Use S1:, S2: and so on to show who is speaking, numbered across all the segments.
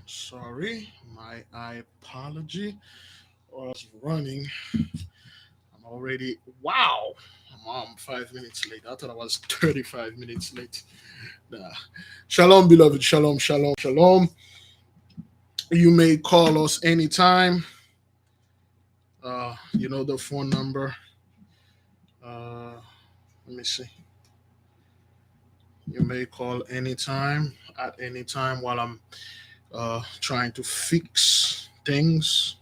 S1: Sorry, my apology. I was running. I'm already wow. I'm 5 minutes late. I thought I was 35 minutes late. Nah. Shalom, beloved. Shalom, shalom, shalom. You may call us anytime. You know the phone number. Uh, let me see. You may call anytime at any time while I'm trying to fix things.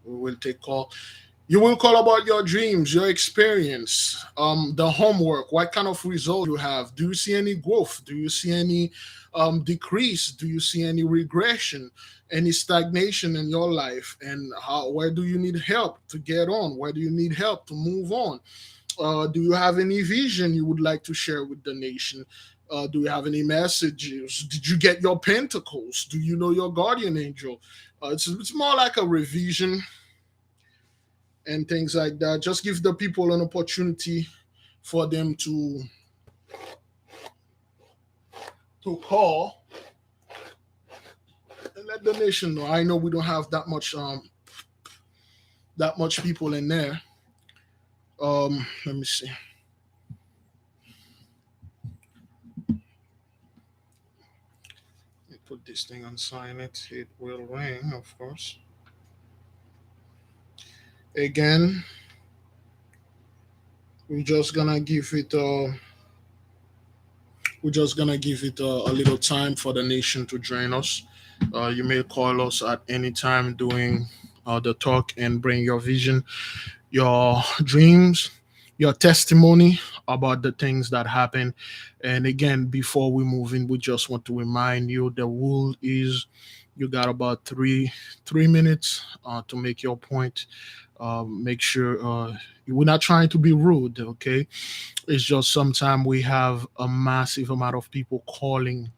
S1: We will take call. You will call about your dreams, your experience, the homework, what kind of result you have. Do you see any growth? Do you see any decrease? Do you see any regression, any stagnation in your life? And how? Where do you need help to get on? Where do you need help to move on? Do you have any vision you would like to share with the nation? Do you have any messages? Did you get your pentacles? Do you know your guardian angel? It's more like a revision and things like that. Just give the people an opportunity for them to call and let the nation know. I know we don't have that much people in there. Let me see. Let me put this thing on silent. It will ring, of course. Again, we're just gonna give it a little time for the nation to join us. You may call us at any time during the talk and bring your vision, your dreams, your testimony about the things that happen. And again, before we move in, we just want to remind you the rule is you got about three minutes to make your point. Make sure we're not trying to be rude, okay? It's just sometimes we have a massive amount of people calling,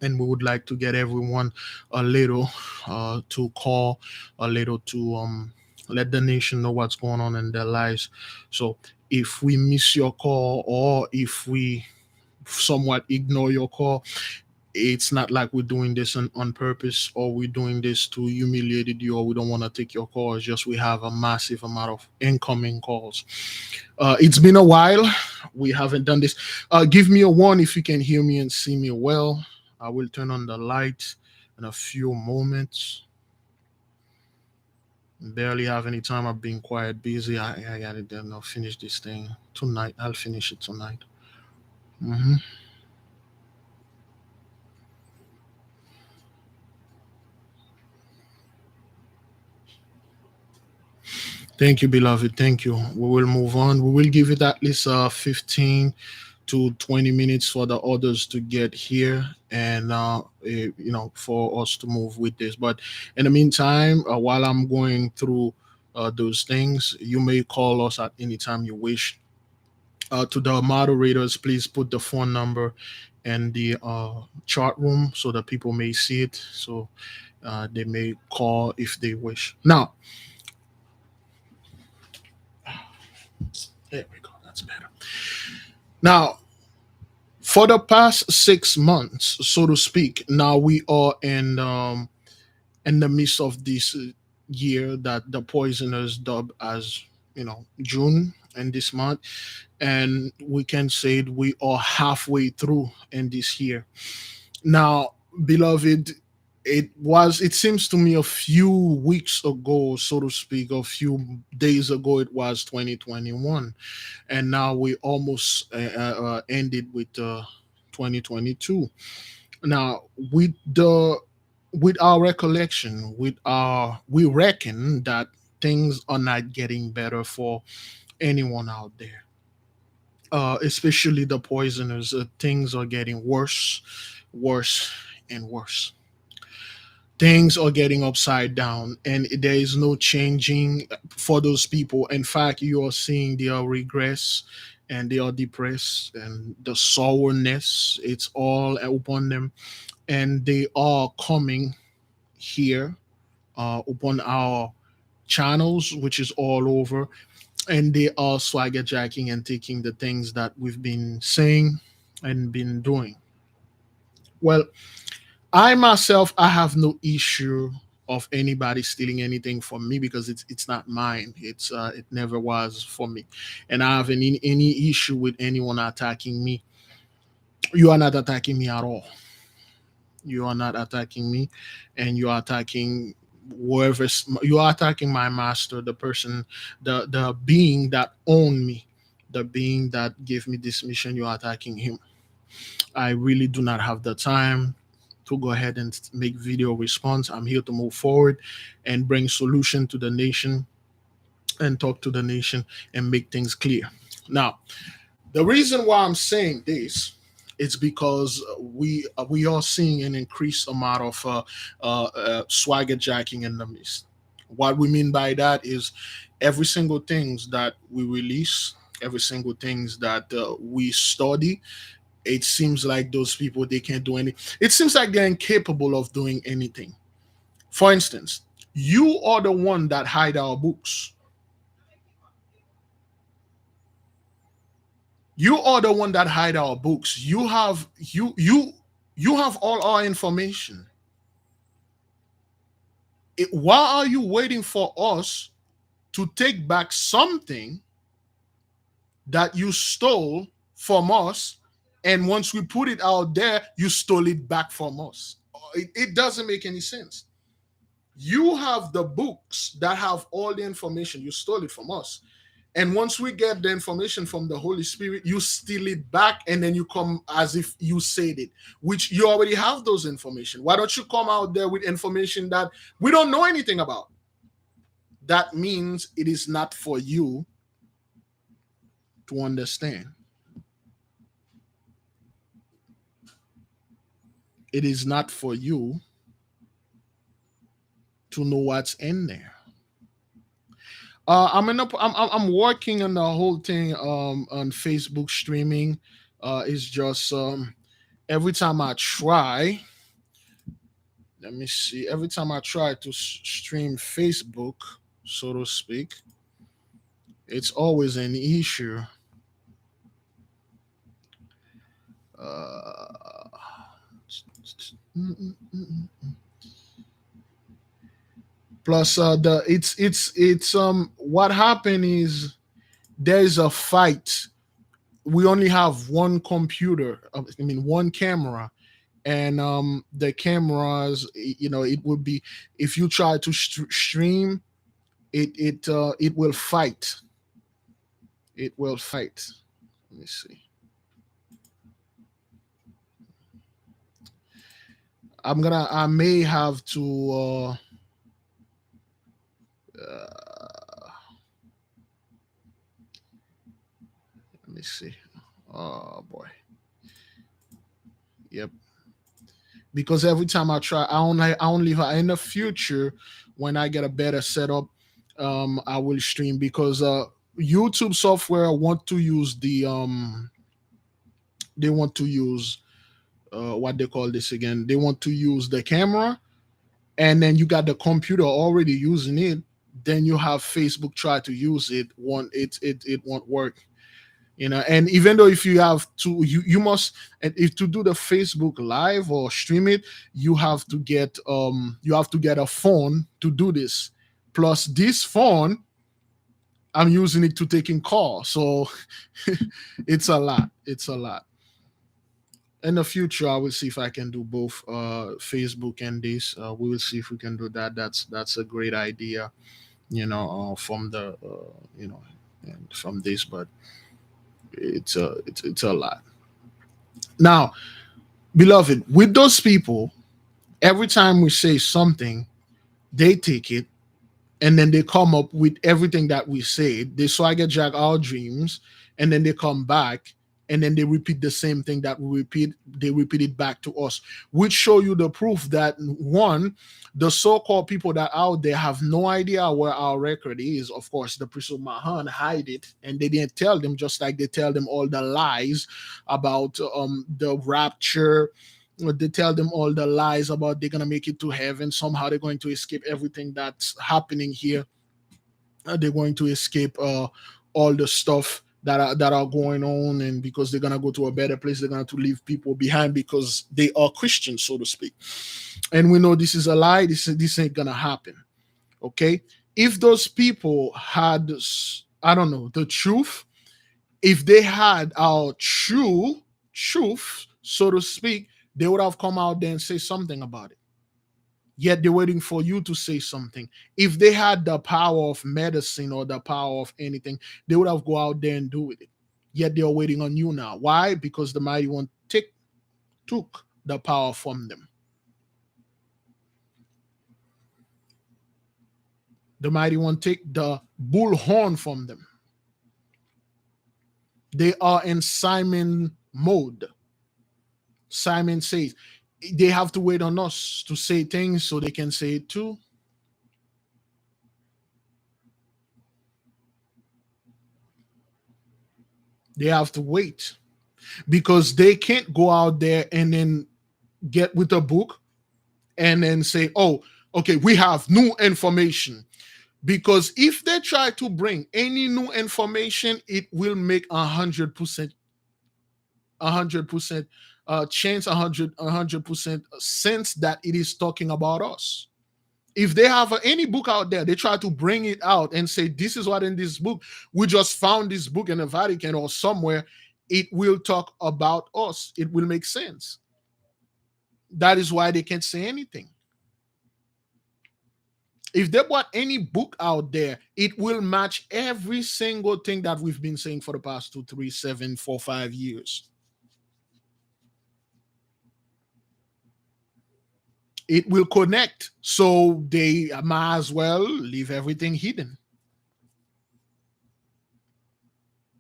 S1: and we would like to get everyone a little to call, a little to let the nation know what's going on in their lives. So if we miss your call or if we somewhat ignore your call, it's not like we're doing this on purpose or we're doing this to humiliate you or we don't want to take your call. It's just we have a massive amount of incoming calls. It's been a while. We haven't done this. Give me a one if you can hear me and see me well. I will turn on the light in a few moments. Barely have any time. I've been quite busy. I gotta finish this thing tonight. I'll finish it tonight. hmm Thank you, beloved. Thank you. We will move on. We will give it at least 15 to 20 minutes for the others to get here and for us to move with this. But in the meantime, while I'm going through those things, you may call us at any time you wish. To the moderators, please put the phone number in the chat room so that people may see it, so they may call if they wish. Now, there we go, that's better. Now, for the past 6 months, so to speak, now we are in the midst of this year that the poisoners dub as June and this month, and we can say we are halfway through in this year. Now, beloved, it seems to me a few weeks ago, so to speak, a few days ago, it was 2021, and now we almost ended with 2022. Now, with our recollection, we reckon that things are not getting better for anyone out there, especially the poisoners. Things are getting worse, worse, and worse. Things are getting upside down, and there is no changing for those people. In fact, you are seeing their regress, and they are depressed, and the sourness, it's all upon them, and they are coming here upon our channels, which is all over, and they are swagger jacking and taking the things that we've been saying and been doing. Well, I myself, I have no issue of anybody stealing anything from me because it's not mine. It never was for me, and I have any issue with anyone attacking me. You are not attacking me at all. You are not attacking me, and you are attacking whoever. You are attacking my master, the person, the being that owned me, the being that gave me this mission. You are attacking him. I really do not have the time to go ahead and make video response. I'm here to move forward and bring solution to the nation and talk to the nation and make things clear. Now, the reason why I'm saying this is because we are seeing an increased amount of swagger jacking in the midst. What we mean by that is every single things that we release, every single things that we study, it seems like those people they can't do any. It seems like they're incapable of doing anything. For instance, you are the one that hide our books. You are the one that hide our books. You have all our information. Why are you waiting for us to take back something that you stole from us? And once we put it out there, you stole it back from us. It doesn't make any sense. You have the books that have all the information. You stole it from us. And once we get the information from the Holy Spirit, you steal it back and then you come as if you said it, which you already have those information. Why don't you come out there with information that we don't know anything about? That means it is not for you to understand. It is not for you to know what's in there. I'm working on the whole thing on Facebook streaming. It's just every time I try, let me see. Every time I try to stream Facebook, so to speak, it's always an issue. Uh, Plus, the it's what happened is there's a fight. We only have one computer. I mean, one camera, and the cameras. It would be if you try to stream it will fight. It will fight. Let me see. I may have to let me see. Oh boy. Yep. Because every time I try, I only in the future when I get a better setup, I will stream because YouTube software want to use they want to use what they call this again. They want to use the camera, and then you got the computer already using it. Then you have Facebook try to use it. It won't work. And even though if you have to you must, and if to do the Facebook live or stream it, you have to get a phone to do this. Plus this phone, I'm using it to taking calls, so it's a lot. In the future I will see if I can do both Facebook and this. We will see if we can do that. That's a great idea, from the and from this, but it's a lot. Now, beloved, with those people, every time we say something, they take it and then they come up with everything that we said. They swagger jack our dreams, and then they come back and then they repeat the same thing that we repeat. They repeat it back to us, which show you the proof that one, the so-called people that out there have no idea where our record is. Of course, the priest of Mahan hide it, and they didn't tell them, just like they tell them all the lies about the rapture. They tell them all the lies about they're gonna make it to heaven. Somehow they're going to escape everything that's happening here. They're going to escape all the stuff that are going on, and because they're gonna go to a better place, they're gonna to leave people behind because they are Christians, so to speak. And we know this is a lie. This ain't gonna happen. Okay, if those people had, I don't know, the truth, if they had our true truth, so to speak, they would have come out there and say something about it. Yet they're waiting for you to say something. If they had the power of medicine or the power of anything, they would have go out there and do it. Yet they're waiting on you now. Why? Because the mighty one took the power from them. The mighty one take the bullhorn from them. They are in Simon mode. Simon says they have to wait on us to say things so they can say it too. They have to wait because they can't go out there and then get with a book and then say, oh, okay, we have new information. Because if they try to bring any new information, it will make 100%, 100% chance, 100% sense that it is talking about us. If they have any book out there, they try to bring it out and say, this is what in this book, we just found this book in the Vatican or somewhere, it will talk about us. It will make sense. That is why they can't say anything. If they brought any book out there, it will match every single thing that we've been saying for the past 2, 3, 7, 4, 5 years. It will connect. So they might as well leave everything hidden.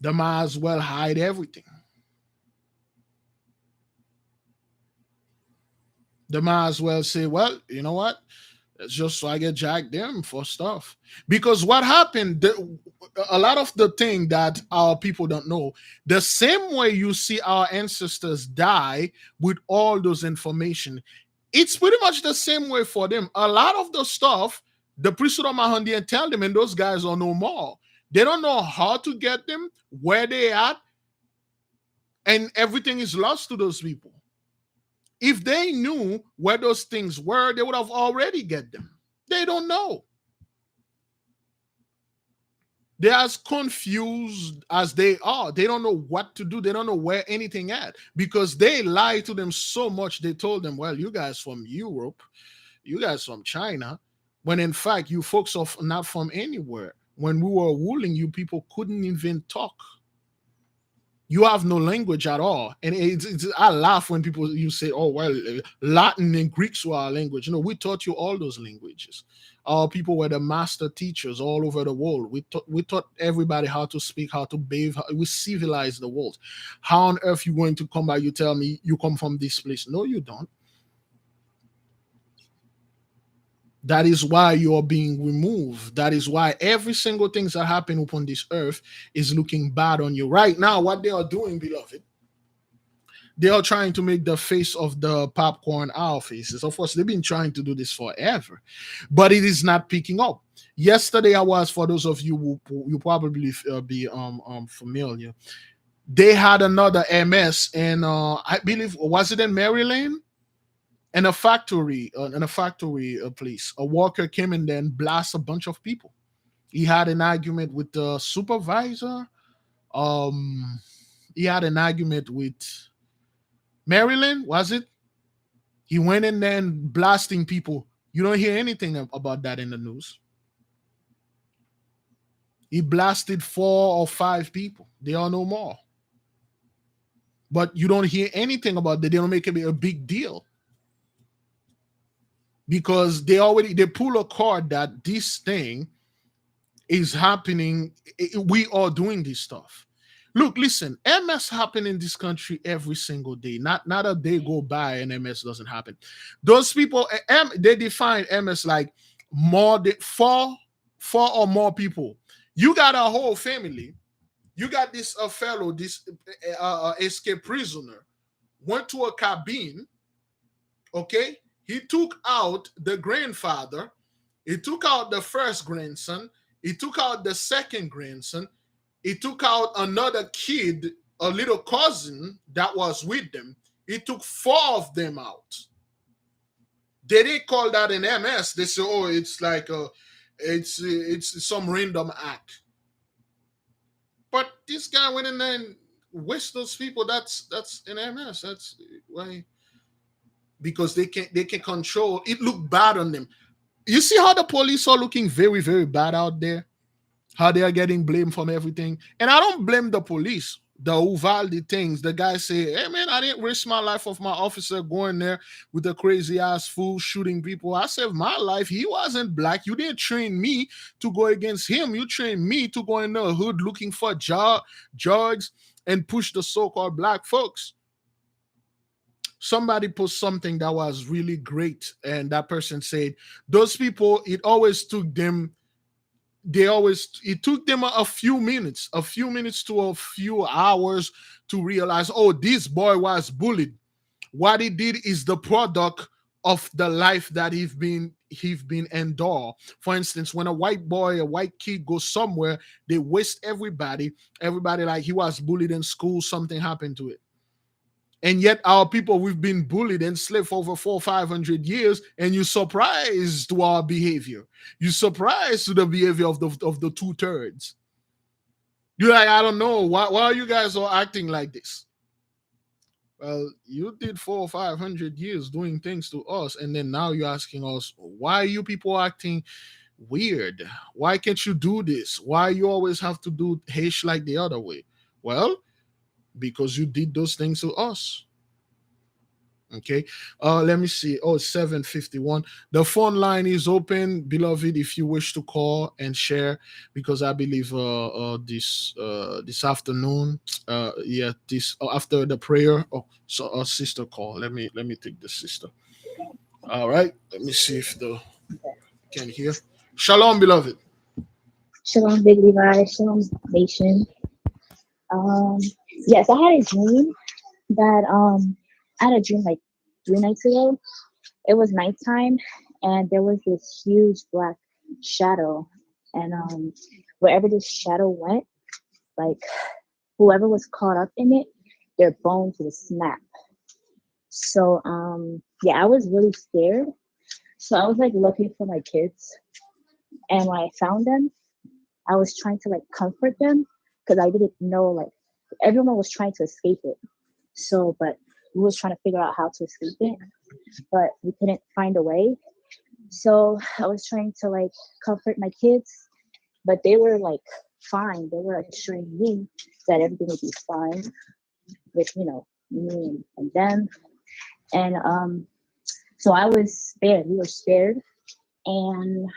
S1: They might as well hide everything. They might as well say, well, you know what? It's just so I get jacked them for stuff. Because what happened, a lot of the thing that our people don't know, the same way you see our ancestors die with all those information, it's pretty much the same way for them. A lot of the stuff, the priesthood of Mahandi tell them, and those guys are no more. They don't know how to get them, where they at, and everything is lost to those people. If they knew where those things were, they would have already get them. They don't know. They're as confused as they are. They don't know what to do. They don't know where anything at because they lied to them so much. They told them, well, you guys from Europe, you guys from China, when in fact you folks are not from anywhere. When we were ruling, you people couldn't even talk. You have no language at all. And I laugh when people you say, oh, well, Latin and Greeks were our language. You know, we taught you all those languages. Our people were the master teachers all over the world. We taught everybody how to speak, how to bathe. We civilized the world. How on earth you going to come by? You tell me you come from this place. No, you don't. That is why you are being removed. That is why every single thing that happen upon this earth is looking bad on you. Right now, what they are doing, beloved, they are trying to make the face of the popcorn our faces. Of course, they've been trying to do this forever, but it is not picking up. Yesterday, I was, for those of you who you probably be familiar, they had another MS, and I believe, was it in Maryland? In a factory place, a worker came in there and blast a bunch of people. He had an argument with the supervisor. Um, he had an argument with Maryland, was it? He went in there and blasting people. You don't hear anything about that in the news. He blasted 4 or 5 people. They are no more. But you don't hear anything about that. They don't make it a big deal. Because they pull a card that this thing is happening. We are doing this stuff. Look, listen, MS happen in this country every single day. Not a day go by and MS doesn't happen. Those people, they define MS like more than four or more people. You got a whole family. You got this fellow, this escaped prisoner, went to a cabin. Okay, he took out the grandfather. He took out the first grandson. He took out the second grandson. He took out another kid, a little cousin that was with them. He took four of them out. They didn't call that an MS. They say, oh, it's like it's some random act. But this guy went in there and wished those people. That's an MS. That's why, because they can control. It looked bad on them. You see how the police are looking very very bad out there. How they are getting blamed from everything. And I don't blame the police. The Uvalde things, the guy say, hey man, I didn't risk my life of my officer going there with a crazy ass fool shooting people. I saved my life. He wasn't black. You didn't train me to go against him. You trained me to go in the hood looking for drugs and push the so-called black folks. Somebody post something that was really great, and that person said, those people, it took them a few minutes to a few hours to realize, oh, this boy was bullied. What he did is the product of the life that he've been endured. For instance, when a white kid goes somewhere, they waste everybody like he was bullied in school, something happened to it. And yet our people, we've been bullied and enslaved for over 400 or 500 years, and you're surprised to our behavior. You're surprised to the behavior of the two-thirds. You're like, I don't know why are you guys all acting like this. Well, you did 400 or 500 years doing things to us, and then now you're asking us, why are you people acting weird? Why can't you do this? Why you always have to do H like the other way? Well, because you did those things to us. Okay. Let me see. Oh, 7:51. The phone line is open, beloved, if you wish to call and share, because I believe this afternoon, yeah, this after the prayer. Oh, so a sister call. Let me take the sister. All right. Let me see if the can hear. Shalom, beloved.
S2: Shalom, Big Levi. Shalom, Nation. Um, yes, I had a dream that I had a dream like 3 nights ago. It was nighttime, and there was this huge black shadow, and wherever this shadow went, like whoever was caught up in it, their bones would snap. So yeah, I was really scared. So I was like looking for my kids, and when I found them, I was trying to like comfort them because I didn't know like everyone was trying to escape it. So, but we was trying to figure out how to escape it, but we couldn't find a way. So I was trying to like comfort my kids, but they were like fine. They were assuring me that everything would be fine with me and them. And so I was spared. We were spared, and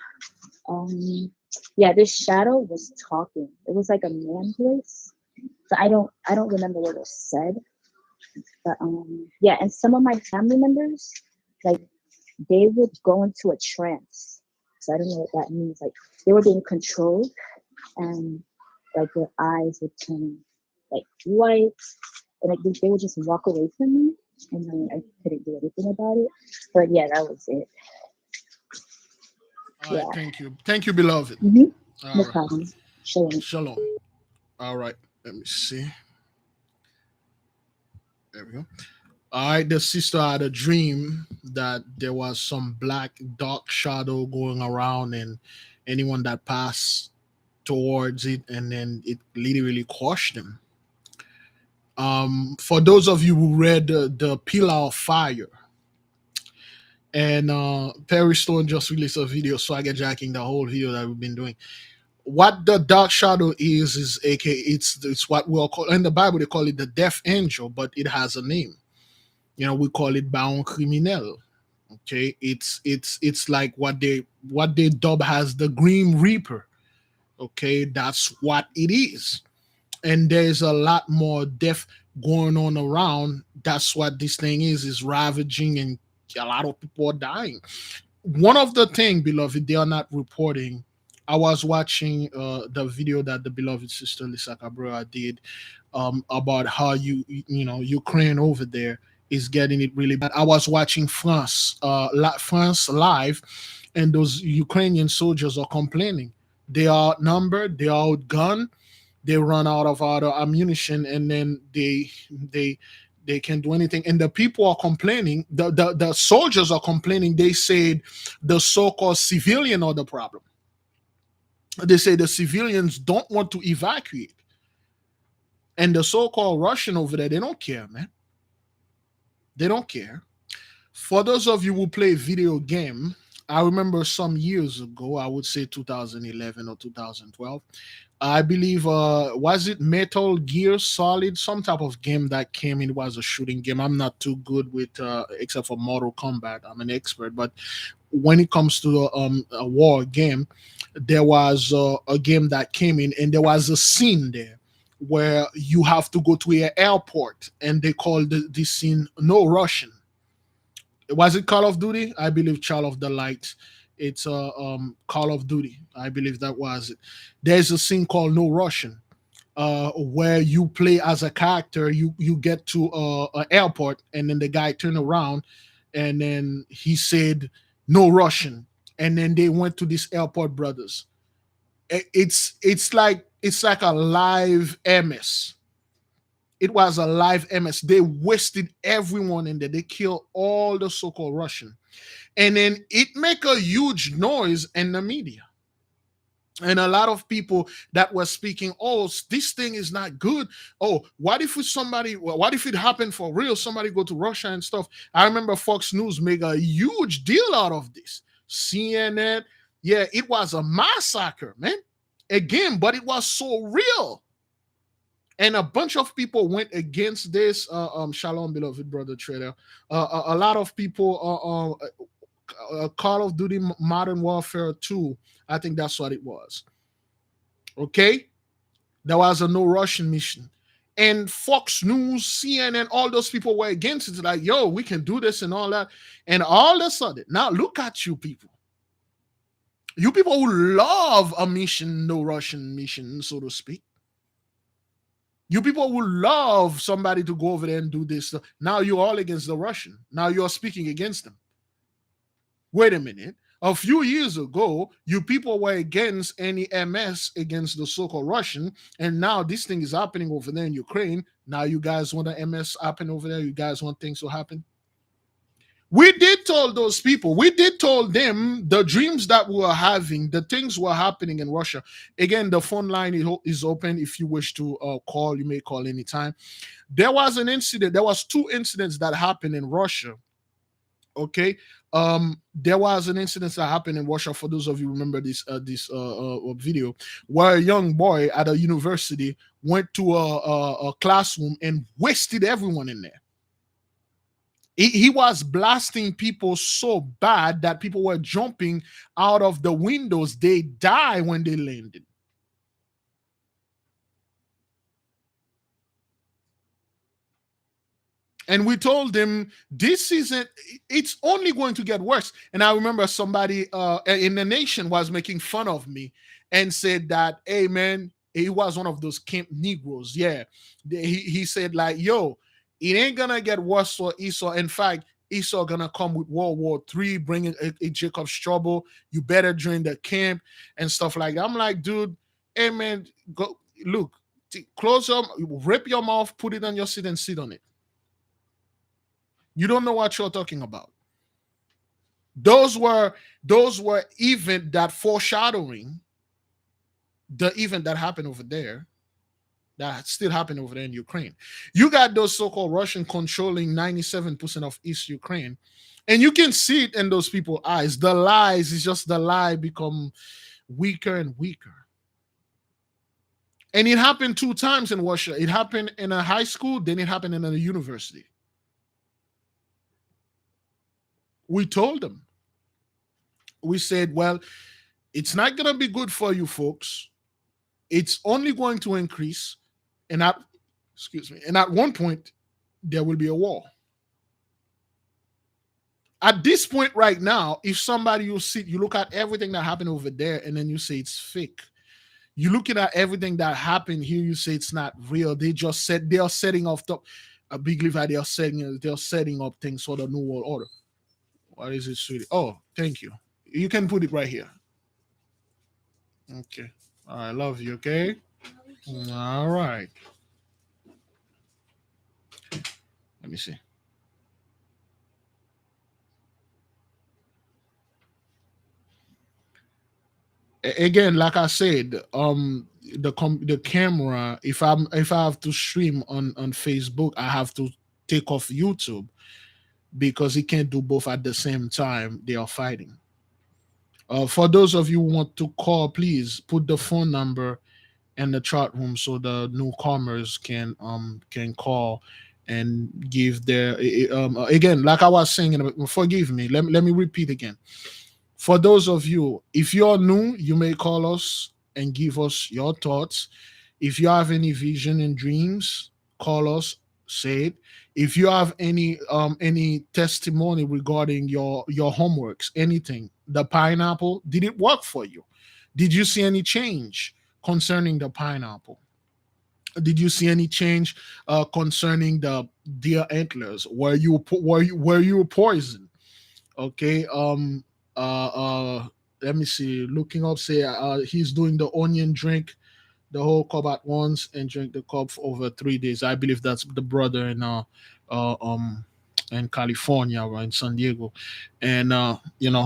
S2: um, yeah, this shadow was talking. It was like a man voice. So I don't remember what it said, but yeah, and some of my family members, like they would go into a trance. So I don't know what that means. Like they were being controlled, and like their eyes would turn like white, and like they would just walk away from me, and then I couldn't do anything about it. But yeah, that was it.
S1: All right.
S2: Yeah.
S1: Thank you, beloved.
S2: Mm-hmm.
S1: All
S2: No
S1: right.
S2: problem. Shalom.
S1: Shalom. All right. Let me see. There we go. All right, the sister had a dream that there was some black dark shadow going around, and anyone that passed towards it, and then it literally crushed them. For those of you who read the Pillar of Fire, and Perry Stone just released a video, so I get jacking the whole video that we've been doing. What the dark shadow is aka it's what we'll call in the Bible they call it the death angel, but it has a name. We call it baron criminel. Okay, it's like what they dub as the grim reaper. Okay, that's what it is. And there's a lot more death going on around. That's what this thing is ravaging, and a lot of people are dying. One of the thing, beloved, they are not reporting. I was watching the video that the beloved sister Lisa Cabrera did about how Ukraine over there is getting it really bad. I was watching France live, and those Ukrainian soldiers are complaining. They are outnumbered, they are outgunned, they run out of other ammunition, and then they can't do anything. And the people are complaining. The soldiers are complaining. They said the so-called civilian are the problem. They say the civilians don't want to evacuate, and the so-called Russian over there, they don't care, man. They don't care. For those of you who play video game, I remember some years ago, I would say 2011 or 2012, I believe, was it Metal Gear Solid, some type of game that came in, was a shooting game. I'm not too good with, except for Mortal Kombat. I'm an expert, but when it comes to a war game, there was a game that came in, and there was a scene there where you have to go to an airport, and they call this scene "No Russian." Was it Call of Duty? I believe Child of the Light. It's Call of Duty. I believe that was it. There's a scene called No Russian, where you play as a character. You get to an airport, and then the guy turned around, and then he said no Russian, and then they went to this airport brothers. It's like a live MS. It was a live MS. They wasted everyone in there. They killed all the so-called Russian, and then it make a huge noise in the media. And a lot of people that were speaking, oh, this thing is not good. Oh, what if somebody, what if it happened for real? Somebody go to Russia and stuff. I remember Fox News made a huge deal out of this. CNN, yeah, it was a massacre, man. Again, but it was so real. And a bunch of people went against this. Shalom, beloved brother Trader. A lot of people, Call of Duty Modern Warfare 2, I think that's what it was. Okay? There was a no Russian mission. And Fox News, CNN, all those people were against it. Like, yo, we can do this and all that. And all of a sudden, now look at you people. You people who love a mission, no Russian mission, so to speak. You people who love somebody to go over there and do this. Now you're all against the Russian. Now you're speaking against them. Wait a minute. A few years ago, you people were against any MS against the so-called Russian, and now this thing is happening over there in Ukraine. Now you guys want the MS happen over there. You guys want things to happen. We did tell those people. We did tell them the dreams that we were having, the things were happening in Russia. Again, the phone line is open. If you wish to call, you may call anytime. There was an incident. There was two incidents that happened in Russia. Okay, there was an incident that happened in Russia. For those of you who remember this video, where a young boy at a university went to a classroom and wasted everyone in there. He was blasting people so bad that people were jumping out of the windows. They died when they landed. And we told them this isn't, it's only going to get worse. And I remember somebody in the nation was making fun of me and said that, hey man, he was one of those camp Negroes. Yeah. He said like, yo, it ain't gonna get worse for Esau. In fact, Esau gonna come with World War III, bringing a Jacob's trouble. You better join the camp and stuff like that. I'm like, dude, hey man, go look, close up, rip your mouth, put it on your seat and sit on it. You don't know what you're talking about. Those were event that foreshadowing the event that happened over there, that still happened over there in Ukraine. You got those so-called Russian controlling 97% of East Ukraine, and you can see it in those people's eyes. The lies is just the lie become weaker and weaker. And it happened two times in Russia. It happened in a high school, then it happened in a university. We told them. We said, well, it's not going to be good for you folks. It's only going to increase. And at one point, there will be a war. At this point right now, if somebody you look at everything that happened over there and then you say it's fake. You're looking at everything that happened here, you say it's not real. They are setting off a big levi, they're setting up things for the new world order. What is it, sweetie? Oh, thank you. You can put it right here. Okay. I love you, okay? All right. Let me see. Again, like I said, the camera. If I have to stream on Facebook, I have to take off YouTube because it can't do both at the same time. They are fighting. For those of you who want to call, please put the phone number in the chat room so the newcomers can call and give their again, like I was saying. Forgive me. Let me repeat again. For those of you, if you're new, you may call us and give us your thoughts. If you have any vision and dreams, call us, say it. If you have any testimony regarding your homeworks, anything, the pineapple, did it work for you? Did you see any change concerning the pineapple? Did you see any change concerning the deer antlers? Were you poisoned? Okay. Let me see. Looking up, say he's doing the onion drink, the whole cup at once, and drink the cup for over 3 days. I believe that's the brother uh um in California or in San Diego, and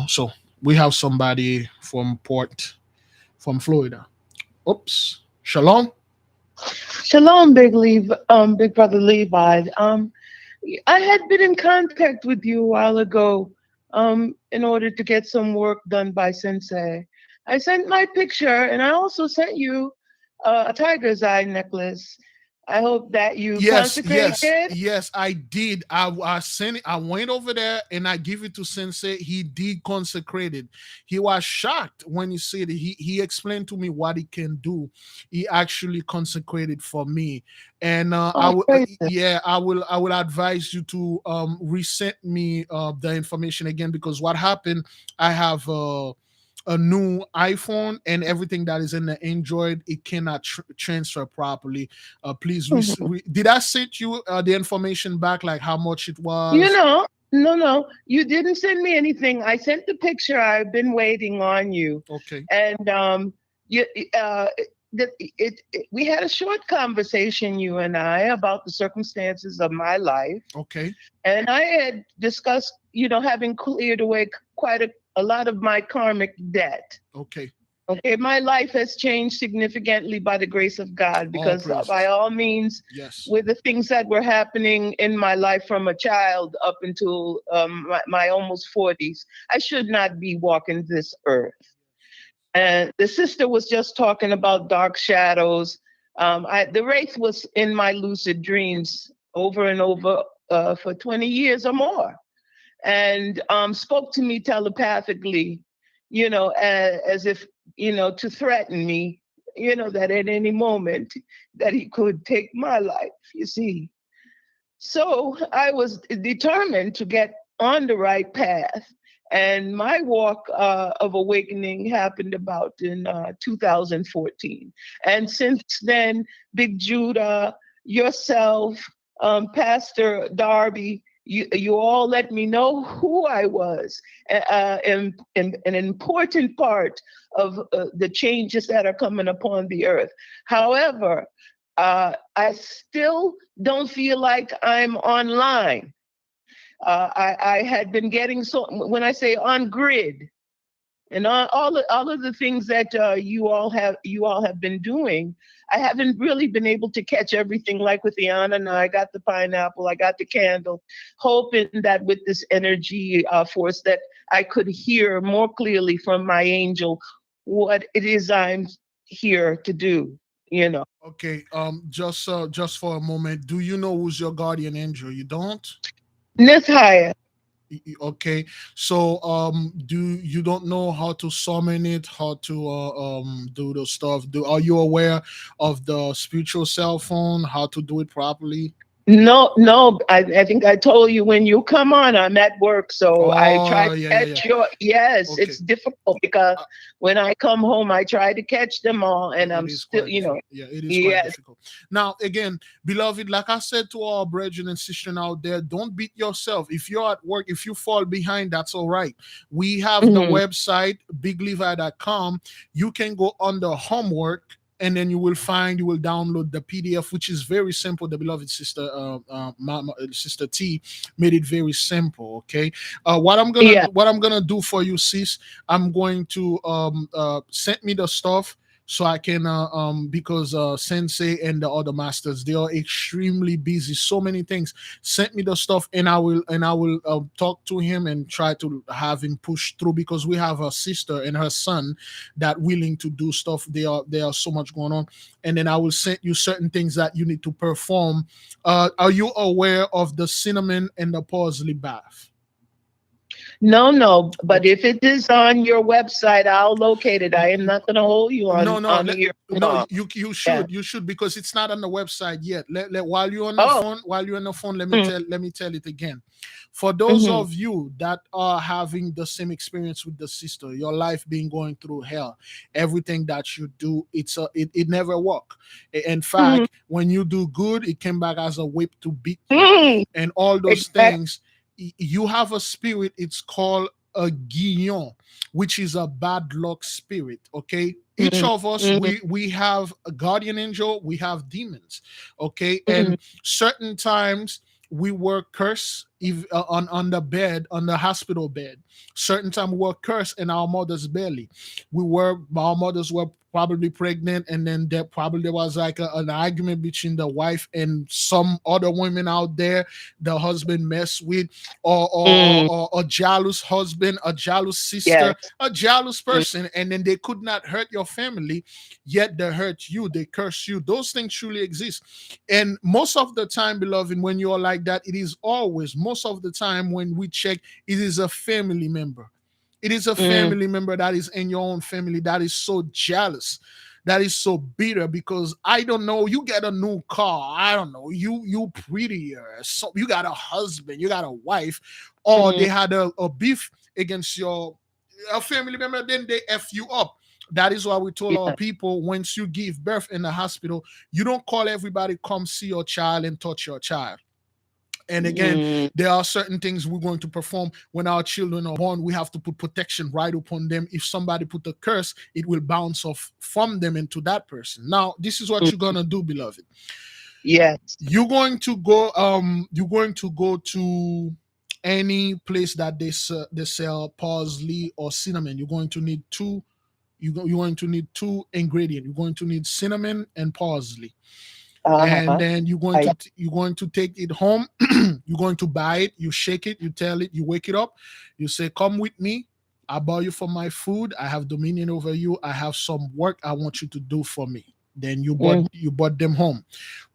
S1: so we have somebody from Florida. Oops. Shalom.
S3: Shalom, Big Brother Levi. I had been in contact with you a while ago, in order to get some work done by Sensei. I sent my picture, and I also sent you a tiger's eye necklace. I hope that you
S1: Yes,
S3: consecrated
S1: yes,
S3: it.
S1: yes. I did. I sent it. I went over there and I give it to Sensei. He did consecrate it. He was shocked when he said it. He explained to me what he can do. He actually consecrated for me, and I
S3: Oh,
S1: will.
S3: praise it.
S1: Yeah, I will advise you to resend me the information again because what happened? I have a new iPhone and everything that is in the Android, it cannot transfer properly. Please,
S3: Mhm.
S1: did I send you the information back, like how much it
S3: You
S1: was?
S3: know, no, you didn't send me anything. I sent the picture. I've been waiting on you,
S1: Okay,
S3: and you, we had a short conversation, you and I, about the circumstances of my life,
S1: okay,
S3: and I had discussed, having cleared away quite a lot of my karmic debt.
S1: okay.
S3: Okay, my life has changed significantly by the grace of God
S1: All
S3: because, by
S1: praises.
S3: all means,
S1: Yes.
S3: with the things that were happening in my life from a child up until my almost 40s, I should not be walking this earth. And the sister was just talking about dark shadows. The wraith was in my lucid dreams over and over, for 20 years or more, and spoke to me telepathically, as if, to threaten me, that at any moment that he could take my life, you see. So I was determined to get on the right path. And my walk of awakening happened about in 2014. And since then, Big Judah, yourself, Pastor Darby, you all let me know who I was, and an important part of the changes that are coming upon the earth. However, I still don't feel like I'm online. I had been getting, so when I say on grid, and all of the things that you all have been doing, I haven't really been able to catch everything. Like with Iana, and I got the pineapple, I got the candle, hoping that with this energy force that I could hear more clearly from my angel what it is I'm here to do. You know.
S1: Okay. Just for a moment, do you know who's your guardian angel? You don't?
S3: Nithaya.
S1: Okay. So do you don't know how to summon it, how to do the stuff? Do Are you aware of the spiritual cell phone, how to do it properly?
S3: No, no. I think I told you when you come on, I'm at work. So I try
S1: Oh,
S3: to
S1: yeah, yeah, yeah.
S3: catch yes,
S1: Okay.
S3: it's difficult because
S1: Uh,
S3: when I come home, I try to catch them all, and
S1: it
S3: I'm
S1: is
S3: still,
S1: quite difficult. Yeah, it is quite
S3: yes.
S1: difficult. Now, again, beloved, like I said to our brethren and sisters out there, don't beat yourself. If you're at work, if you fall behind, that's all right. We have the
S3: Mhm.
S1: website, biglevi.com. You can go under homework and then you will download the PDF, which is very simple. The beloved sister, sister T, made it very simple. Okay,
S3: Yeah.
S1: what I'm gonna do for you, sis, I'm going to send me the stuff so I can because Sensei and the other masters, they are extremely busy, so many things. Send me the stuff, and I will talk to him and try to have him push through, because we have a sister and her son that willing to do stuff. There are so much going on, and then I will send you certain things that you need to perform. Are you aware of the cinnamon and the parsley bath?
S3: No, no. But
S1: Okay.
S3: if it is on your website, I'll locate it. I am not going to hold you
S1: No, no,
S3: on your
S1: no.
S3: long. Yeah.
S1: You should, because it's not on the website yet. While you're on the
S3: Oh.
S1: phone,
S3: Mm,
S1: let me tell it again. For those
S3: mhm,
S1: of you that are having the same experience with the sister, your life being going through hell, everything that you do, it never work. In
S3: mhm,
S1: fact, when you do good, it came back as a whip to beat you,
S3: mm.
S1: and all those
S3: Exactly.
S1: things. You have a spirit. It's called a guillon, which is a bad luck spirit. Okay, each
S3: Mhm,
S1: of us,
S3: mhm,
S1: we have a guardian angel, we have demons. Okay,
S3: mhm,
S1: and certain times we were cursed, if, on the bed, on the hospital bed. Certain time we were cursed in our mother's belly. Our mothers were probably pregnant, and then there was like an argument between the wife and some other women out there the husband messed with,
S3: mm.
S1: or a jealous husband, a jealous sister,
S3: Yes.
S1: a jealous
S3: Mm,
S1: person, and then they could not hurt your family, yet they hurt you, they curse you. Those things truly exist. And most of the time, beloved, when you're like that, it is always, most of the time when we check, it is a family member. It is a
S3: mm,
S1: family member that is in your own family that is so jealous, that is so bitter, because I don't know, you get a new car, I don't know, you prettier, so you got a husband, you got a wife, or
S3: mm.
S1: they had a beef against your a family member, then they f you up. That is why we told our
S3: Yeah.
S1: people, once you give birth in the hospital, you don't call everybody come see your child and touch your child. And again,
S3: Mm,
S1: there are certain things we're going to perform when our children are born. We have to put protection right upon them. If somebody put a curse, it will bounce off from them into that person. Now, this is what
S3: mm.
S1: you're gonna do, beloved.
S3: Yes.
S1: You're going to go to any place that they sell parsley or cinnamon. You're going to need two ingredients. You're going to need cinnamon and parsley, and
S3: Uh-huh.
S1: then
S3: I,
S1: you're going to take it home. You're going to buy it, you shake it, you tell it, you wake it up, you say, come with me, I buy you for my food, I have dominion over you, I have some work I want you to do for me. Then
S3: mm,
S1: you brought them home.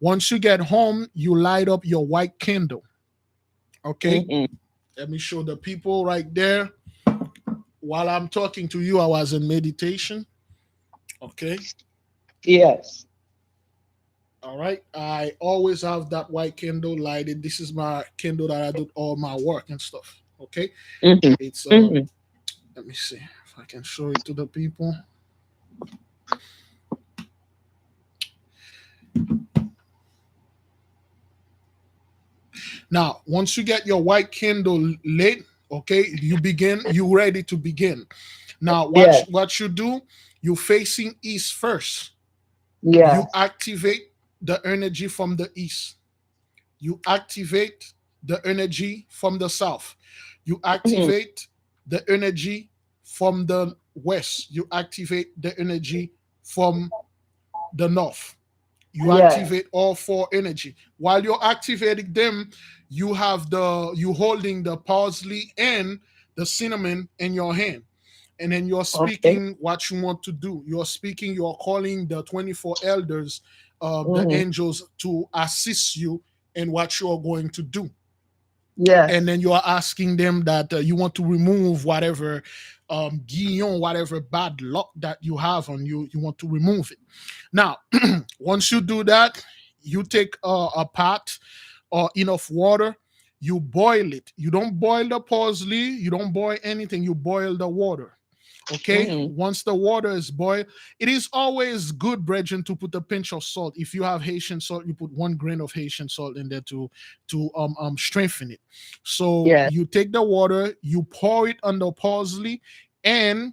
S1: Once you get home, you light up your white candle. Okay,
S3: mhm.
S1: let me show the people right there. While I'm talking to you, I was in meditation. Okay,
S3: Yes.
S1: all right, I always have that white candle lighted. This is my candle that I do all my work and stuff. Okay,
S3: Mhm,
S1: it's
S3: mhm.
S1: let me see if I can show it to the people. Now, once you get your white candle lit, okay, you ready to begin. Now,
S3: Yes.
S1: what you do, you facing east first. You
S3: Yes.
S1: activate the energy from the east. You activate the energy from the south. You
S3: Mhm.
S1: activate the energy from the west. You activate the energy from the north. You
S3: Yes.
S1: activate all four energy. While you're activating them, you holding the parsley and the cinnamon in your hand, and then you're
S3: Okay.
S1: speaking what you want to do. You're calling the 24 elders, the
S3: Mhm.
S1: angels, to assist you in what you are going to do. And
S3: Yes.
S1: then you are asking them that you want to remove whatever guillon, whatever bad luck that you have on you, you want to remove it. Now, once you do that, you take a pot or enough water, you boil it. You don't boil the parsley, you don't boil anything, you boil the water. Okay,
S3: Mhm.
S1: once the water is boiled, it is always good, brethren, to put a pinch of salt. If you have Haitian salt, you put 1 grain of Haitian salt in there to strengthen it. So
S3: Yes.
S1: you take the water, you pour it on the parsley, and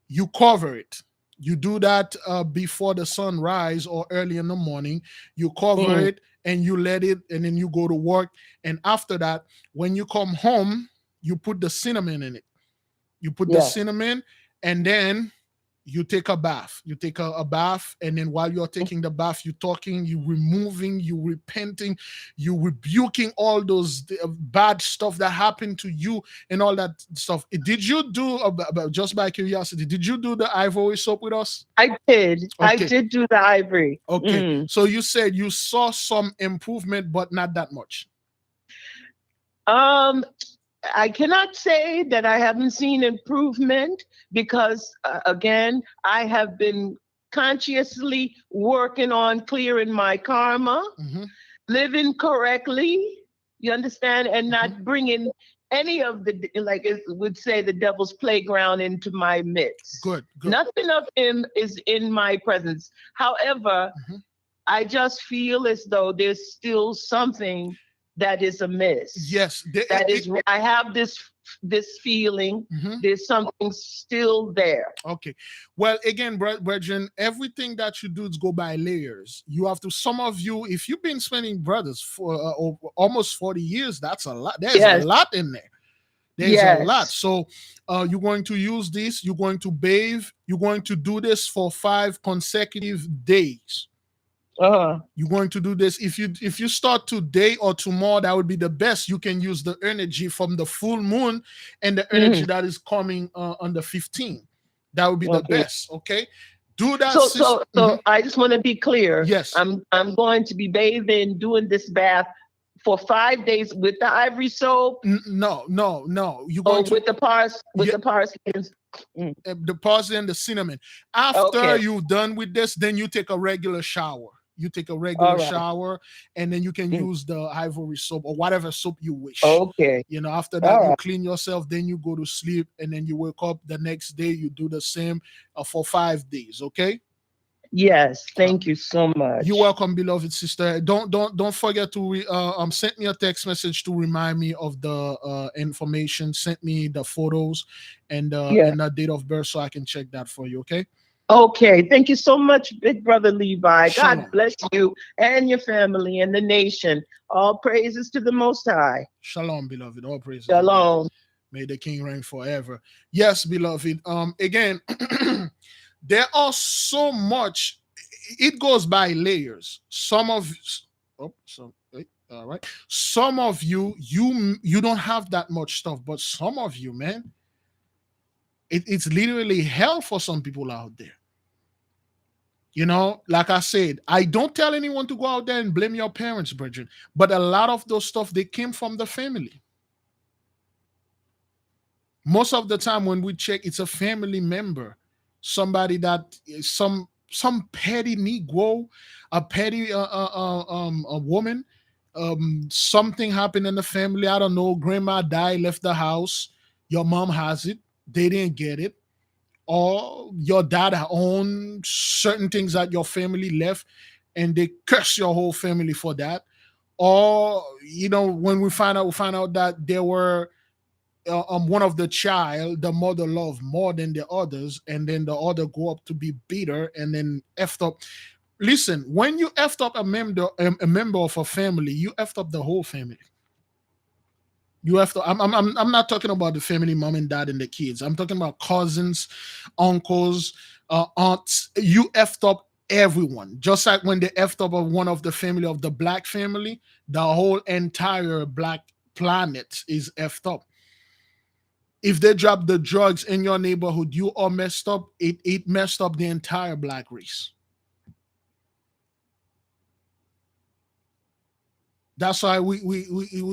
S1: you cover it. You do that before the sunrise or early in the morning. You cover
S3: Mm.
S1: it and you let it, and then you go to work. And after that, when you come home, you put the cinnamon in it. You put the
S3: Yes.
S1: cinnamon, and then you take a bath. You take a bath, and then while you're taking the bath, you talking, you removing, you repenting, you rebuking all those bad stuff that happened to you and all that stuff. Did you do, just by curiosity, did you do the ivory soap with us?
S3: I did. I
S1: Okay,
S3: did do the ivory.
S1: okay. So you said you saw some improvement, but not that much.
S3: Um, I cannot say that I haven't seen improvement because, again, I have been consciously working on clearing my karma,
S1: Mm-hmm,
S3: living correctly, you understand, and
S1: mm-hmm.
S3: not bringing any of the, like it would say, the devil's playground into my midst.
S1: Good, good.
S3: Nothing of him is in my presence. However,
S1: Mm-hmm.
S3: I just feel as though there's still something that is amiss.
S1: Yes,
S3: That is, I have this feeling.
S1: mhm.
S3: There's something still there.
S1: Okay. Well, again, brethren, everything that you do is go by layers. You have to, some of you, if you've been spending, brothers, for almost 40 years, that's a lot. There's a
S3: Yes,
S1: lot in there. There's a lot.
S3: yes.
S1: So you're going to use this, you're going to bathe, you're going to do this for 5 consecutive days.
S3: Uh-huh.
S1: You're going to do this. If you start today or tomorrow, that would be the best. You can use the energy from the full moon and the energy
S3: Mhm.
S1: that is coming on the 15th. That would be the
S3: Okay.
S1: best. Okay, do that,
S3: So,
S1: sis.
S3: so, so I just want to be clear.
S1: Yes.
S3: I'm going to be bathing, doing this bath for 5 days with the ivory soap
S1: No, no, no. You're
S3: or
S1: going to,
S3: with
S1: yeah,
S3: the parsley. Mm.
S1: the parsley and the cinnamon. After
S3: Okay.
S1: you've done with this, then you take a regular shower. You take a
S3: All
S1: regular
S3: right.
S1: shower, and then you can
S3: Mm.
S1: use the ivory soap or whatever soap you wish.
S3: Okay.
S1: After that,
S3: All
S1: you
S3: right.
S1: clean yourself, then you go to sleep, and then you wake up the next day. You do the same for 5 days. Okay.
S3: Yes.
S1: Uh,
S3: Thank you so
S1: you're
S3: much.
S1: welcome, beloved sister. Don't forget to send me a text message to remind me of the information. Send me the photos
S3: Yeah.
S1: and the date of birth so I can check that for you. Okay.
S3: Okay. Thank you so much, Big Brother Levi. God
S1: Shalom.
S3: bless you and your family and the nation. All praises to the Most High.
S1: Shalom, beloved. All praises indeed.
S3: Shalom.
S1: May the King reign forever. Yes, beloved. Again, there are so much. It goes by layers. All right. Some of you don't have that much stuff, but some of you, man, it's literally hell for some people out there. Like I said, I don't tell anyone to go out there and blame your parents, brethren. But a lot of those stuff, they came from the family. Most of the time when we check, it's a family member, somebody that some petty negro, a petty a woman. Something happened in the family. I don't know. Grandma died, left the house. Your mom has it. They didn't get it. Or your dad owned certain things that your family left, and they curse your whole family for that. Or when we find out that there were one of the child, the mother loved more than the others, and then the other grew up to be bitter and then effed up. Listen, when you effed up a member of a family, you effed up the whole family. You have to. I'm not talking about the family, mom and dad and the kids. I'm talking about cousins, uncles, aunts. You effed up everyone. Just like when they effed up one of the family of the black family, the whole entire black planet is effed up. If they drop the drugs in your neighborhood, you are messed up. It messed up the entire black race. That's why we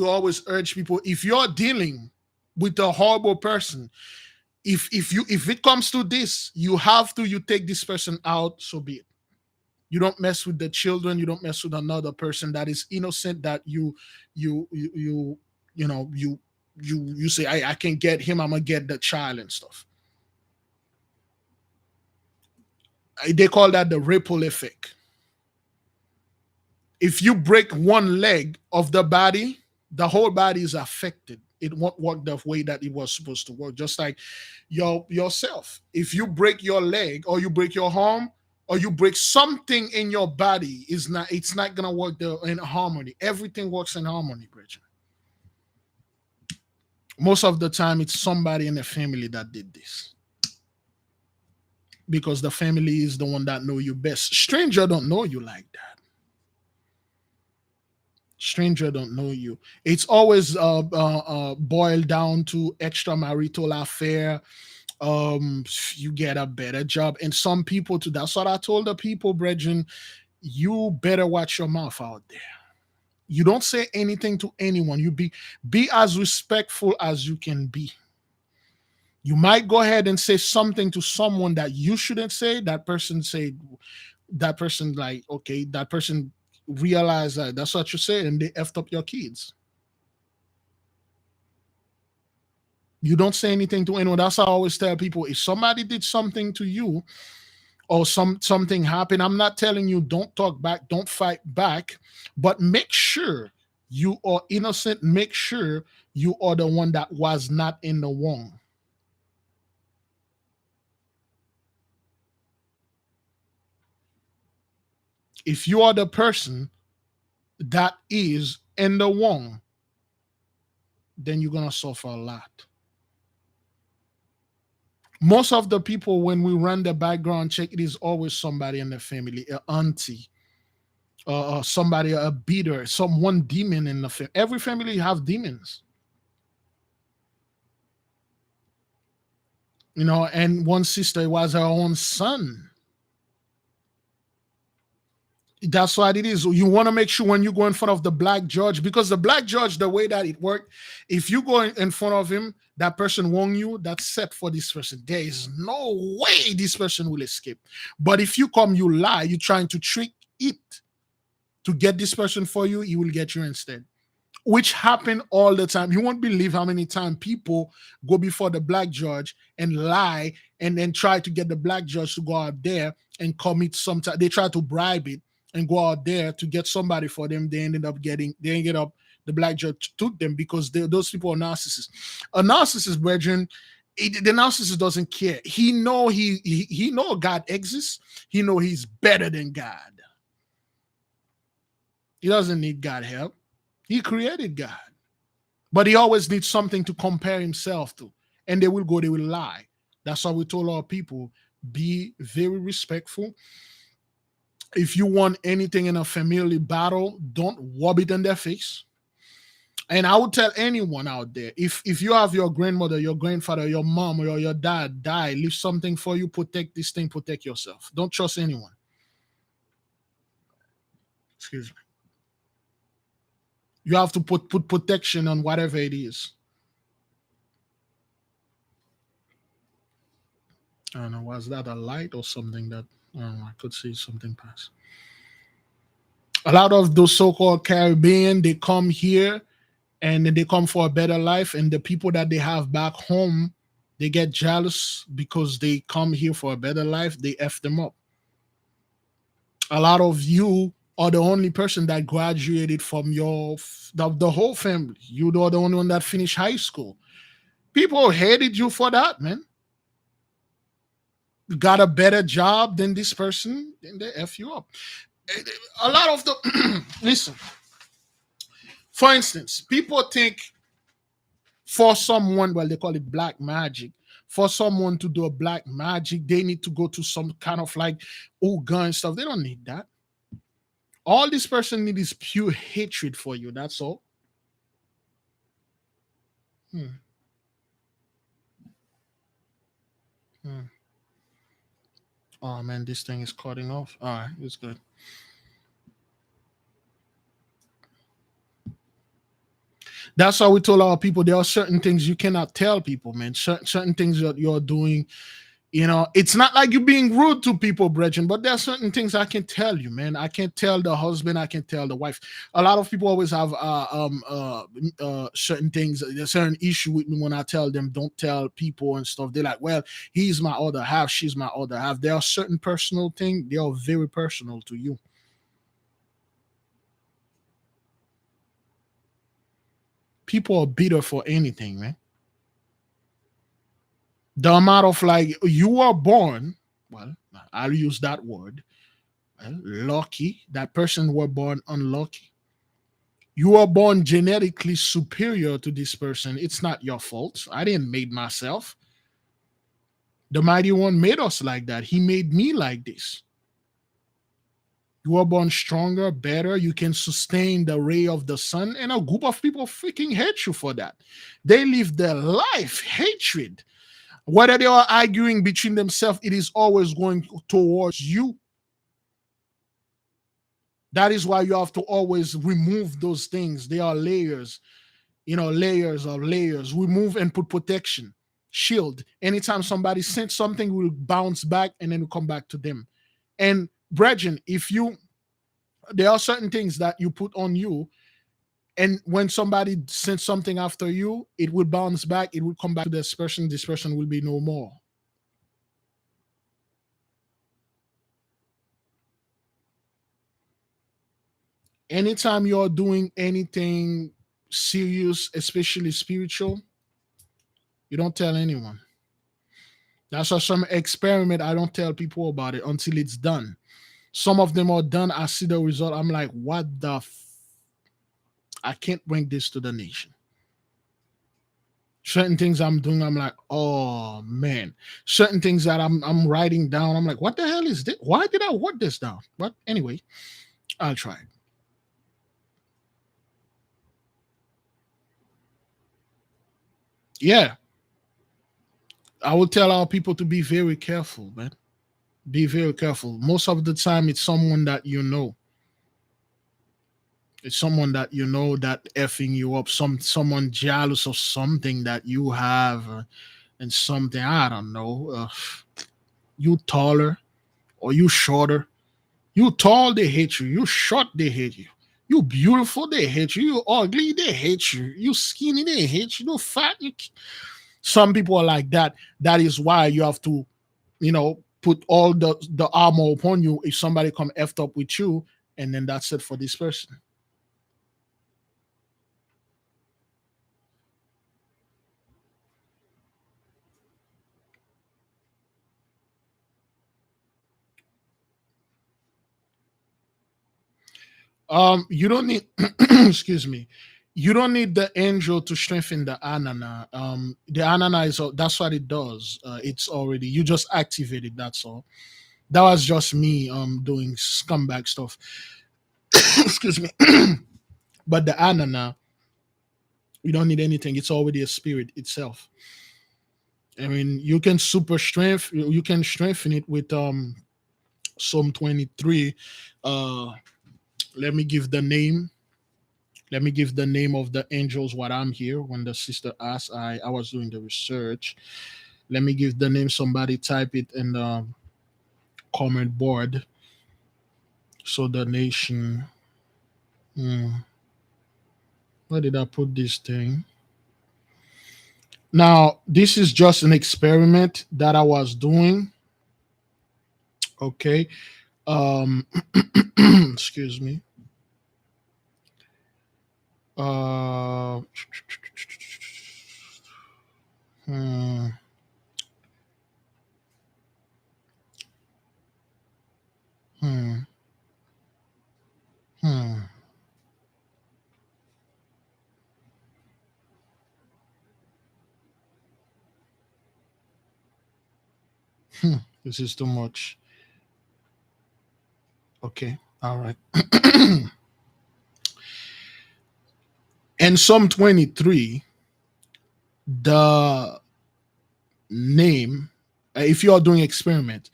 S1: always urge people, if you're dealing with a horrible person, if it comes to this, you take this person out, so be it. You don't mess with the children, you don't mess with another person that is innocent, that you say, I can get him, I'm gonna get the child and stuff. They call that the ripple effect. If you break one leg of the body, the whole body is affected. It won't work the way that it was supposed to work. Just like yourself. If you break your leg or you break your arm or you break something in your body, it's not gonna work in harmony. Everything works in harmony, Bridget. Most of the time it's somebody in the family that did this. Because the family is the one that know you best. Stranger don't know you like that. Stranger don't know you. It's always boiled down to extramarital affair. You get a better job, and some people too. That's what I told the people, brethren. You better watch your mouth out there. You don't say anything to anyone. You be as respectful as you can be. You might go ahead and say something to someone that you shouldn't say. That person like, okay, that person realize that that's what you said and they effed up your kids. You don't say anything to anyone. That's how I always tell people, if somebody did something to you or something happened, I'm not telling you don't talk back, don't fight back, but make sure you are innocent. Make sure you are the one that was not in the wrong. If you are the person that is in the wrong, then you're going to suffer a lot. Most of the people, when we run the background check, it is always somebody in the family, an auntie, somebody, a beater, one demon in the family. Every family have demons. And one sister, it was her own son. That's what it is. You want to make sure when you go in front of the black judge, because the black judge, the way that it worked, if you go in front of him, that person wrong you, that's set for this person. There is no way this person will escape. But if you come, you lie, you're trying to trick it to get this person for you, he will get you instead. Which happen all the time. You won't believe how many times people go before the black judge and lie and then try to get the black judge to go out there and commit some time. They try to bribe it and go out there to get somebody for them. They ended up the black judge took them because those people are narcissists. A narcissist, brethren, the narcissist doesn't care. He know God exists. He know he's better than God. He doesn't need God help. He created God. But he always needs something to compare himself to. And they will lie. That's why we told our people, be very respectful. If you want anything in a family battle, don't rub it in their face. And I would tell anyone out there, if you have your grandmother, your grandfather, your mom, or your dad die, leave something for you, protect this thing, protect yourself. Don't trust anyone. Excuse me. You have to put protection on whatever it is. I don't know, was that a light or something that, I don't know, I could see something pass. A lot of those so-called Caribbean, they come here and they come for a better life, and the people that they have back home, they get jealous because they come here for a better life, they F them up. A lot of you are the only person that graduated from the whole family. You are the only one that finished high school. People hated you for that, man. You got a better job than this person, then they F you up. A lot of the listen. For instance, people think for someone, well, they call it black magic. For someone to do a black magic, they need to go to some kind of like Oga and stuff. They don't need that. All this person needs is pure hatred for you. That's all. Hmm. Oh man, this thing is cutting off. All right, it's good. That's why we told our people there are certain things you cannot tell people, man. Certain things that you're doing, it's not like you're being rude to people, brethren, but there are certain things I can tell you, man. I can't tell the husband, I can tell the wife. A lot of people always have certain things, a certain issue with me when I tell them don't tell people and stuff. They're like, well, he's my other half, she's my other half. There are certain personal things, they are very personal to you. People are bitter for anything, man. The amount of like you are born, well, I'll use that word, well, lucky. That person were born unlucky. You are born genetically superior to this person. It's not your fault. I didn't make myself. The mighty one made us like that. He made me like this. You are born stronger, better. You can sustain the ray of the sun, and a group of people freaking hate you for that. They live their life hatred. Whether they are arguing between themselves, it is always going towards you. That is why you have to always remove those things. They are layers, layers of layers. Remove and put protection, shield. Anytime somebody sends something, will bounce back and then will come back to them. And brethren, if you there are certain things that you put on you, and when somebody sends something after you, it will bounce back, it will come back to this person. This person will be no more. Anytime you're doing anything serious, especially spiritual, you don't tell anyone. That's why some experiment I don't tell people about it until it's done. Some of them are done. I see the result. I'm like, what the? I can't bring this to the nation. Certain things I'm doing, I'm like, oh man. Certain things that I'm writing down, I'm like, what the hell is this? Why did I write this down? But anyway, I'll try it. Yeah, I will tell our people to be very careful, man. Be very careful. Most of the time, it's someone that you know. It's someone that you know that effing you up. Someone jealous of something that you have, and something I don't know. You taller or you shorter. You tall, they hate you. You short, they hate you. You beautiful, they hate you. You ugly, they hate you. You skinny, they hate you. You fat, some people are like that. That is why you have to, put all the armor upon you if somebody come effed up with you, and then that's it for this person. You don't need excuse me. You don't need the angel to strengthen the anana. The anana is that's what it does. It's already you just activate it. That's all. That was just me doing scumbag stuff. Excuse me. But the anana, you don't need anything. It's already a spirit itself. I mean, you can super strength. You can strengthen it with Psalm 23. Uh, let me give the name. Let me give the name of the angels what I'm here. When the sister asked, I was doing the research. Let me give the name. Somebody type it in the comment board. So the nation. Where did I put this thing? Now, this is just an experiment that I was doing. Okay. Um excuse me. Uh hmm, hmm, hmm, this is too much. Okay. All right. In Psalm 23, the name, if you are doing experiment,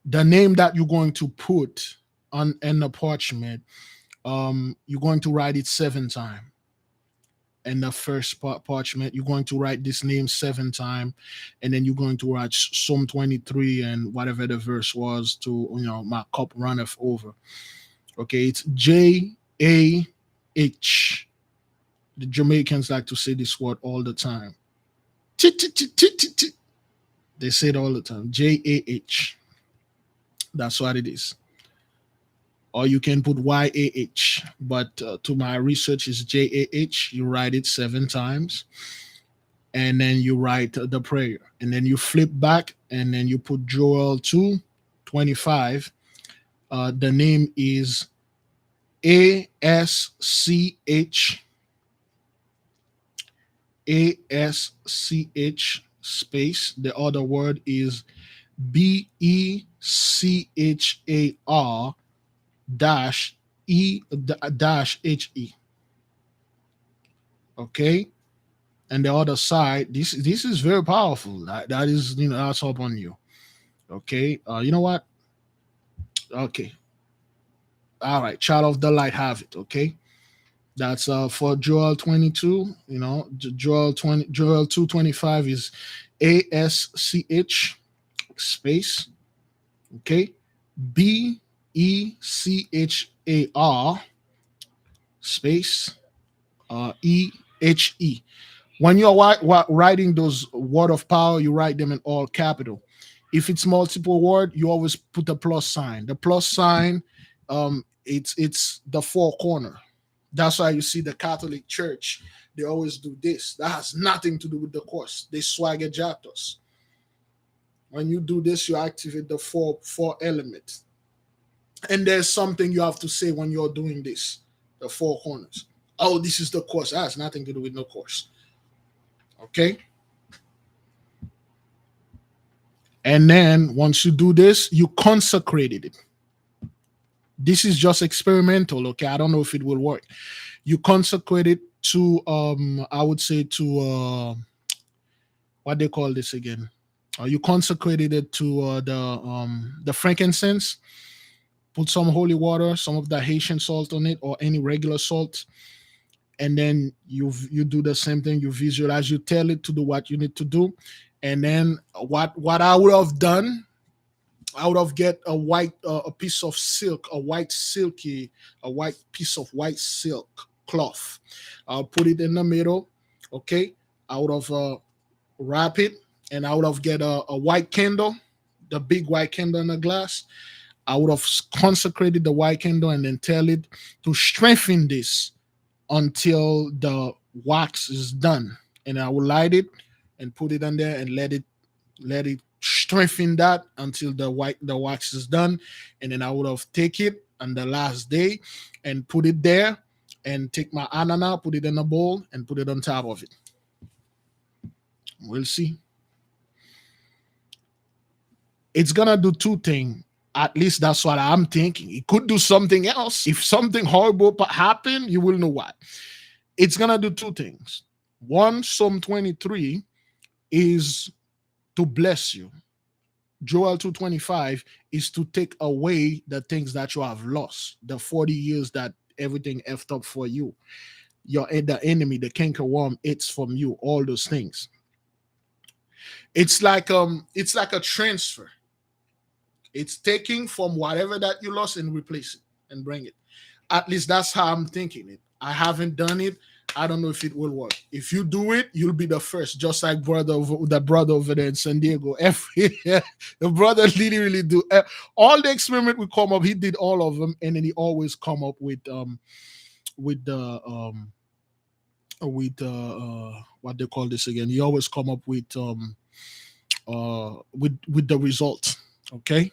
S1: the name that you're going to put on in the parchment, you're going to write it 7 times. In the first parchment, you're going to write this name 7 times, and then you're going to write Psalm 23 and whatever the verse was to my cup runneth over. Okay, it's Jah. The Jamaicans like to say this word all the time. They say it all the time. Jah. That's what it is. or you can put YAH. But to my research is JAH. You write it 7 times, and then you write the prayer, and then you flip back, and then you put Joel 2:25. The name is ASCH ASCH space. The other word is BECHAR dash dash HE. Okay. And the other side, this is very powerful. That is, that's up on you. Okay. You know what? Okay. All right. Child of the light have it. Okay. That's for Joel 22. Joel 2:25 is ASCH space. Okay. BECHAR space EHE. When you're writing those word of power, you write them in all capital. If it's multiple word, you always put the plus sign. The plus sign, it's the four corner. That's why you see the Catholic Church. They always do this. That has nothing to do with the course. They swagger jatos. When you do this, you activate the four elements. And there's something you have to say when you're doing this. The four corners. Oh, this is the course. That has nothing to do with no course. Okay. And then once you do this, you consecrated it. This is just experimental. Okay. I don't know if it will work. You consecrate it to I would say to what they call this again. You consecrated it to the frankincense. Put some holy water, some of the Haitian salt on it, or any regular salt, and then you do the same thing. You visualize, you tell it to do what you need to do, and then what I would have done, I would have get a piece of silk, a white piece of white silk cloth. I'll put it in the middle. Okay, I would have wrap it, and I would have get a white candle, the big white candle in the glass. I would have consecrated the white candle and then tell it to strengthen this until the wax is done. And I will light it and put it on there and let it strengthen that until the wax is done. And then I would have take it on the last day and put it there and take my anana, put it in a bowl and put it on top of it. We'll see. It's gonna do two things. At least that's what I'm thinking. It could do something else. If something horrible happen, you will know what. It's gonna do two things. One, Psalm 23 is to bless you. Joel 2:25 is to take away the things that you have lost, the 40 years that everything effed up for you. The enemy, the cankerworm, it's from you, all those things. It's like a transfer. It's taking from whatever that you lost and replace it and bring it. At least that's how I'm thinking it. I haven't done it. I don't know if it will work. If you do it, you'll be the first. Just like the brother over there in San Diego. The brother literally do all the experiment we come up. He did all of them, and then he always come up with the what they call this again. He always come up with with the result. Okay.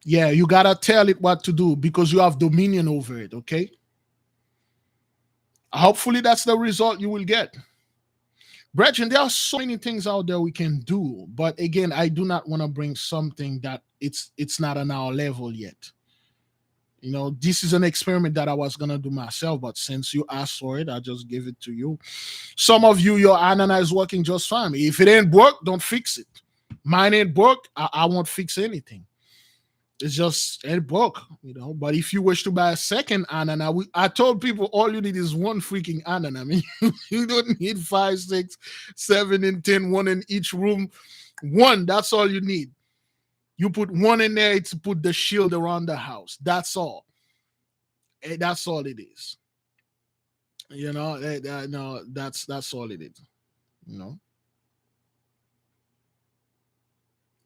S1: Yeah, you gotta tell it what to do because you have dominion over it. Okay. Hopefully, that's the result you will get. Brethren, there are so many things out there we can do, but again, I do not want to bring something that it's not on our level yet. This is an experiment that I was gonna do myself, but since you asked for it, I just give it to you. Some of you, your anana is working just fine. If it ain't broke, don't fix it. Mine ain't broke, I won't fix anything. It's just it broke, But if you wish to buy a second anana, I told people all you need is one freaking anana. I mean, you don't need 5, 6, 7, and 10, one in each room. One, that's all you need. You put one in there to put the shield around the house. That's all. That's all it is. No, that's all it is.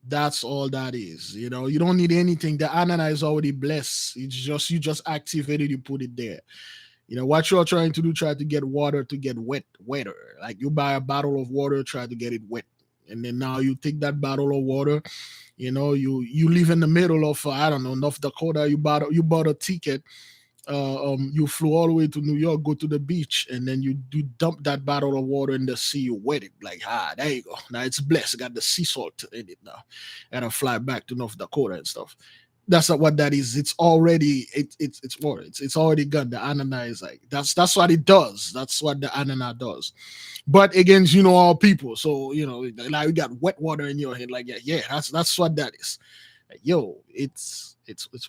S1: That's all that is. You don't need anything. The anana is already blessed. It's just you just activate it, you put it there. What you're trying to do, try to get water to get wetter. Like you buy a bottle of water, try to get it wet. And then now you take that bottle of water, you live in the middle of I don't know, North Dakota, you bought a ticket, you flew all the way to New York, go to the beach, and then you dump that bottle of water in the sea, you wet it. Like, there you go. Now it's blessed. Got the sea salt in it now. And I fly back to North Dakota and stuff. That's not what that is. It's already it's water. It's already gone. The anana is like that's what it does. That's what the anana does. But against all people. So like you got wet water in your head. Like yeah, that's what that is. Like, yo, it's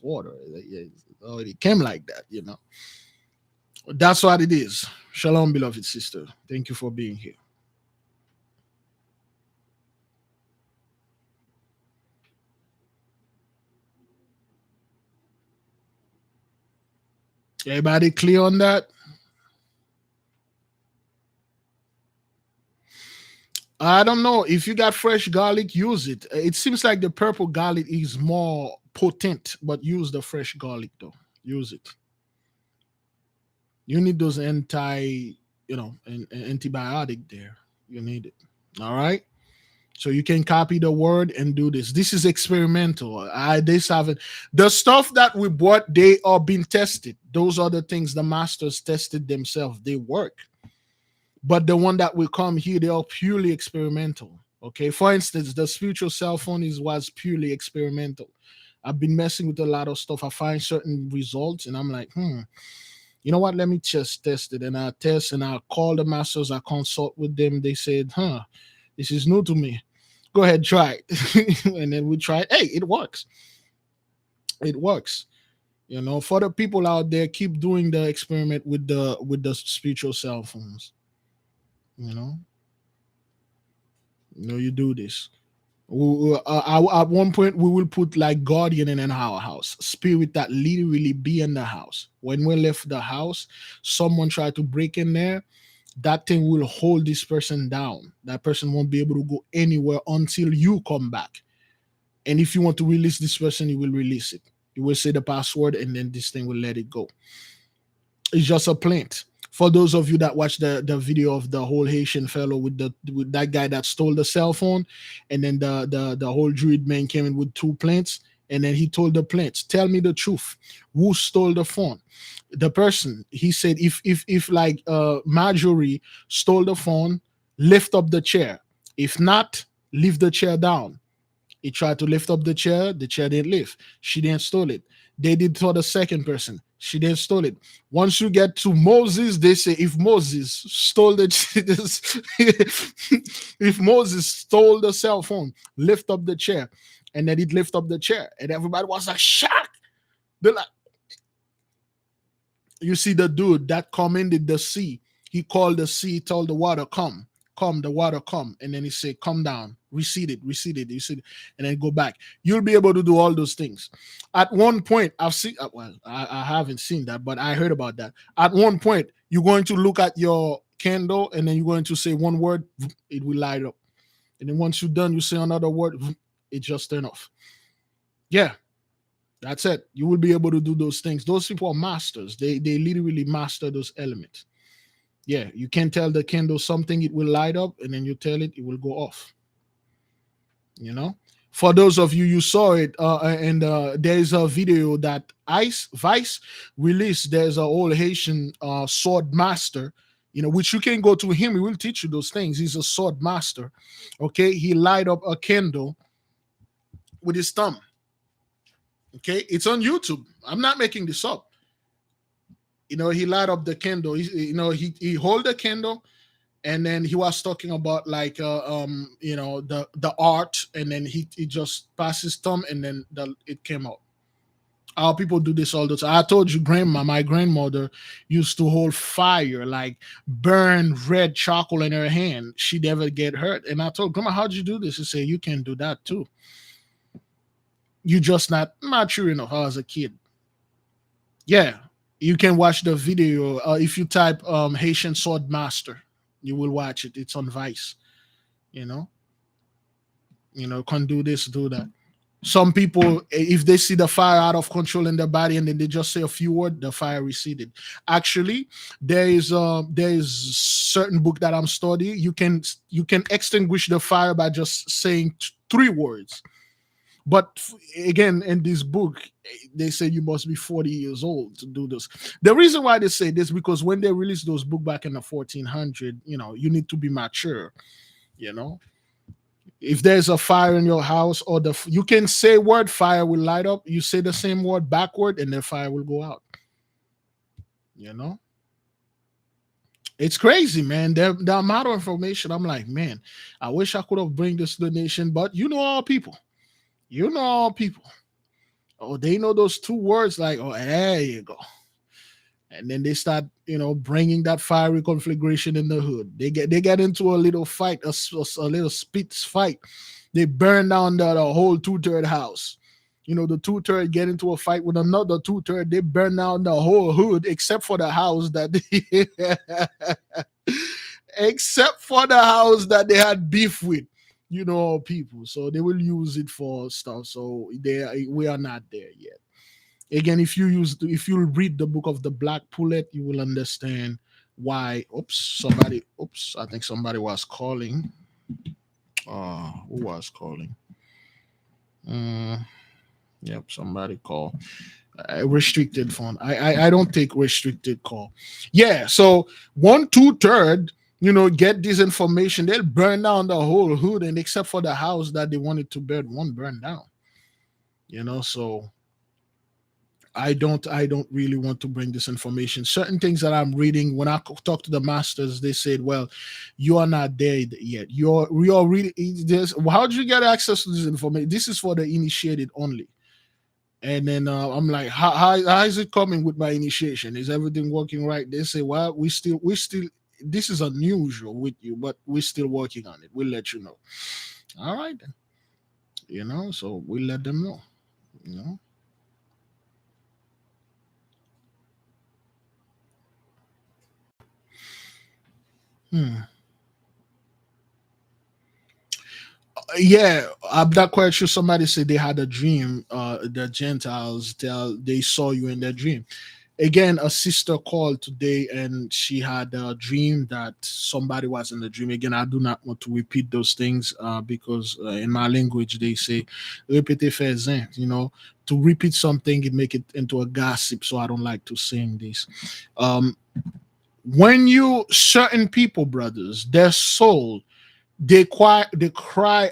S1: water. Yeah, it already came like that. That's what it is. Shalom, beloved sister. Thank you for being here. Everybody clear on that? I don't know. If you got fresh garlic, use it. It seems like the purple garlic is more potent, but use the fresh garlic though. Use it. You need those antibiotic there. You need it. All right. So you can copy the word and do this. This is experimental. This haven't the stuff that we bought. They are being tested. Those are the things the masters tested themselves. They work. But the one that will come here, they are purely experimental. Okay. For instance, the spiritual cell phone was purely experimental. I've been messing with a lot of stuff. I find certain results, and I'm like, you know what? Let me just test it. And I test, and I call the masters. I consult with them. They said, this is new to me. Go ahead, try it. And then we tried. Hey, it works. It works. For the people out there, keep doing the experiment with the spiritual cell phones. You know, you do this. At one point, we will put like guardian in our house, spirit that literally be in the house. When we left the house, someone tried to break in there. That thing will hold this person down. That person won't be able to go anywhere until you come back. And if you want to release this person, you will release it. You will say the password, and then this thing will let it go. It's just a plant. For those of you that watched the video of the whole Haitian fellow with that guy that stole the cell phone, and then the whole druid man came in with two plants, and then he told the plants, "Tell me the truth. Who stole the phone?" The person, he said, if like Marjorie stole the phone, lift up the chair. If not, leave the chair down. He tried to lift up the chair didn't lift. She didn't steal it. They did for the second person. She didn't steal it. Once you get to Moses, they say if Moses stole the if Moses stole the cell phone, lift up the chair. And then he'd lift up the chair. And everybody was like shocked. They're like, you see the dude that commanded the sea. He called the sea, told the water, come, the water come. And then he said, come down, recede it, and then go back. You'll be able to do all those things. At one point, I haven't seen that, but I heard about that. At one point, you're going to look at your candle, and then you're going to say one word, it will light up. And then once you're done, you say another word, it just turn off. Yeah. That's it. You will be able to do those things. Those people are masters. They literally master those elements. Yeah, you can tell the candle something, it will light up, and then you tell it, it will go off. For those of you saw it, and there's a video that Vice released. There's a old Haitian sword master, which you can go to him. He will teach you those things. He's a sword master. Okay, he light up a candle with his thumb. Okay, it's on YouTube. I'm not making this up. He light up the candle. He hold the candle, and then he was talking about like the art, and then he just passed his thumb, and then it came out. Our people do this all the time. I told you, my grandmother used to hold fire, like burn red charcoal in her hand. She never get hurt. And I told Grandma, how'd you do this? She said, you can do that too. You just not mature enough as a kid. Yeah, you can watch the video. If you type Haitian sword master, you will watch it. It's on Vice. Can do this, do that. Some people, if they see the fire out of control in their body and then they just say a few words, the fire receded. Actually, there is certain book that I'm studying. You can extinguish the fire by just saying three words. But again, in this book, they say you must be 40 years old to do this. The reason why they say this, because when they released those books back in the 1400, you need to be mature. You know, if there's a fire in your house, or you can say word, fire will light up. You say the same word backward, and the fire will go out. You know, it's crazy, man. The amount of information. I'm like, man, I wish I could have bring this to the nation, but all people. All people. Oh, they know those two words, like, oh, there you go. And then they start, bringing that fiery conflagration in the hood. They get into a little fight, a little spits fight. They burn down the whole two-third house. The two-third get into a fight with another two-third. They burn down the whole hood except for the house that except for the house that they had beef with. People. So they will use it for stuff. So we are not there yet. Again, if you read the book of the Black Pullet, you will understand why. I think somebody was calling. Who was calling? Yep, somebody called. Restricted phone. I don't take restricted call. Yeah, so 1/2 get this information. They'll burn down the whole hood, and except for the house that they wanted to burn, won't burn down. So I don't really want to bring this information. Certain things that I'm reading, when I talk to the masters, they said, well, you are not there yet. We are really this. How did you get access to this information? This is for the initiated only. And then I'm like, how is it coming with my initiation? Is everything working right? They say, well, we still this is unusual with you, but we're still working on it. We'll let you know. All right then. So we'll let them know. you know hmm. Yeah, I'm not quite sure. Somebody said they had a dream. The Gentiles they saw you in their dream. Again, a sister called today and she had a dream that somebody was in the dream. Again, I do not want to repeat those things because in my language they say répéter fait zin, to repeat something it make it into a gossip. So I don't like to sing this. Um, when you certain people, brothers, their soul they cry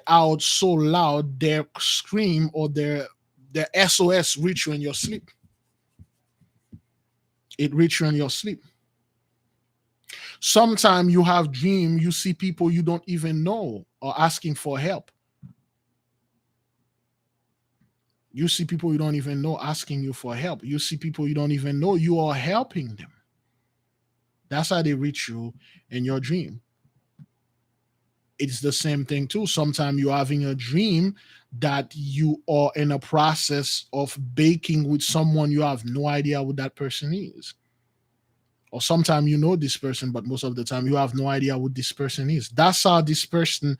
S1: out so loud their scream or their SOS reach you in your sleep. It reach you in your sleep. Sometimes you have dream, you see people you don't even know are asking for help. You see people you don't even know asking you for help. You see people you don't even know you are helping them. That's how they reach you in your dream. It's the same thing too. Sometimes you're having a dream that you are in a process of baking with someone you have no idea who that person is. Or sometimes you know this person, but most of the time you have no idea who this person is. That's how this person,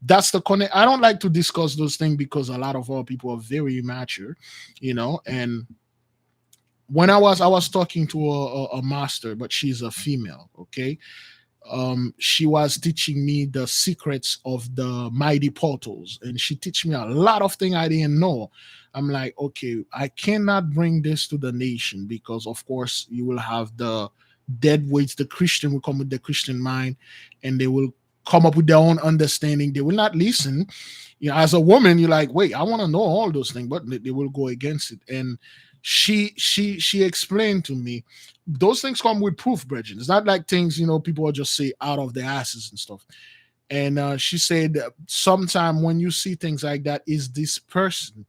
S1: that's the connect. I don't like to discuss those things because a lot of our people are very immature, and when I was talking to a master, but she's a female, okay. She was teaching me the secrets of the mighty portals, and she teach me a lot of things I didn't know. I'm like, okay, I cannot bring this to the nation because, of course, you will have the dead weights. The Christian will come with the Christian mind, and they will come up with their own understanding. They will not listen. As a woman, you're like, wait, I want to know all those things, but they will go against it. And she explained to me those things come with proof, Bridget. It's not like things people will just say out of their asses and stuff. And she said sometime when you see things like that, is this person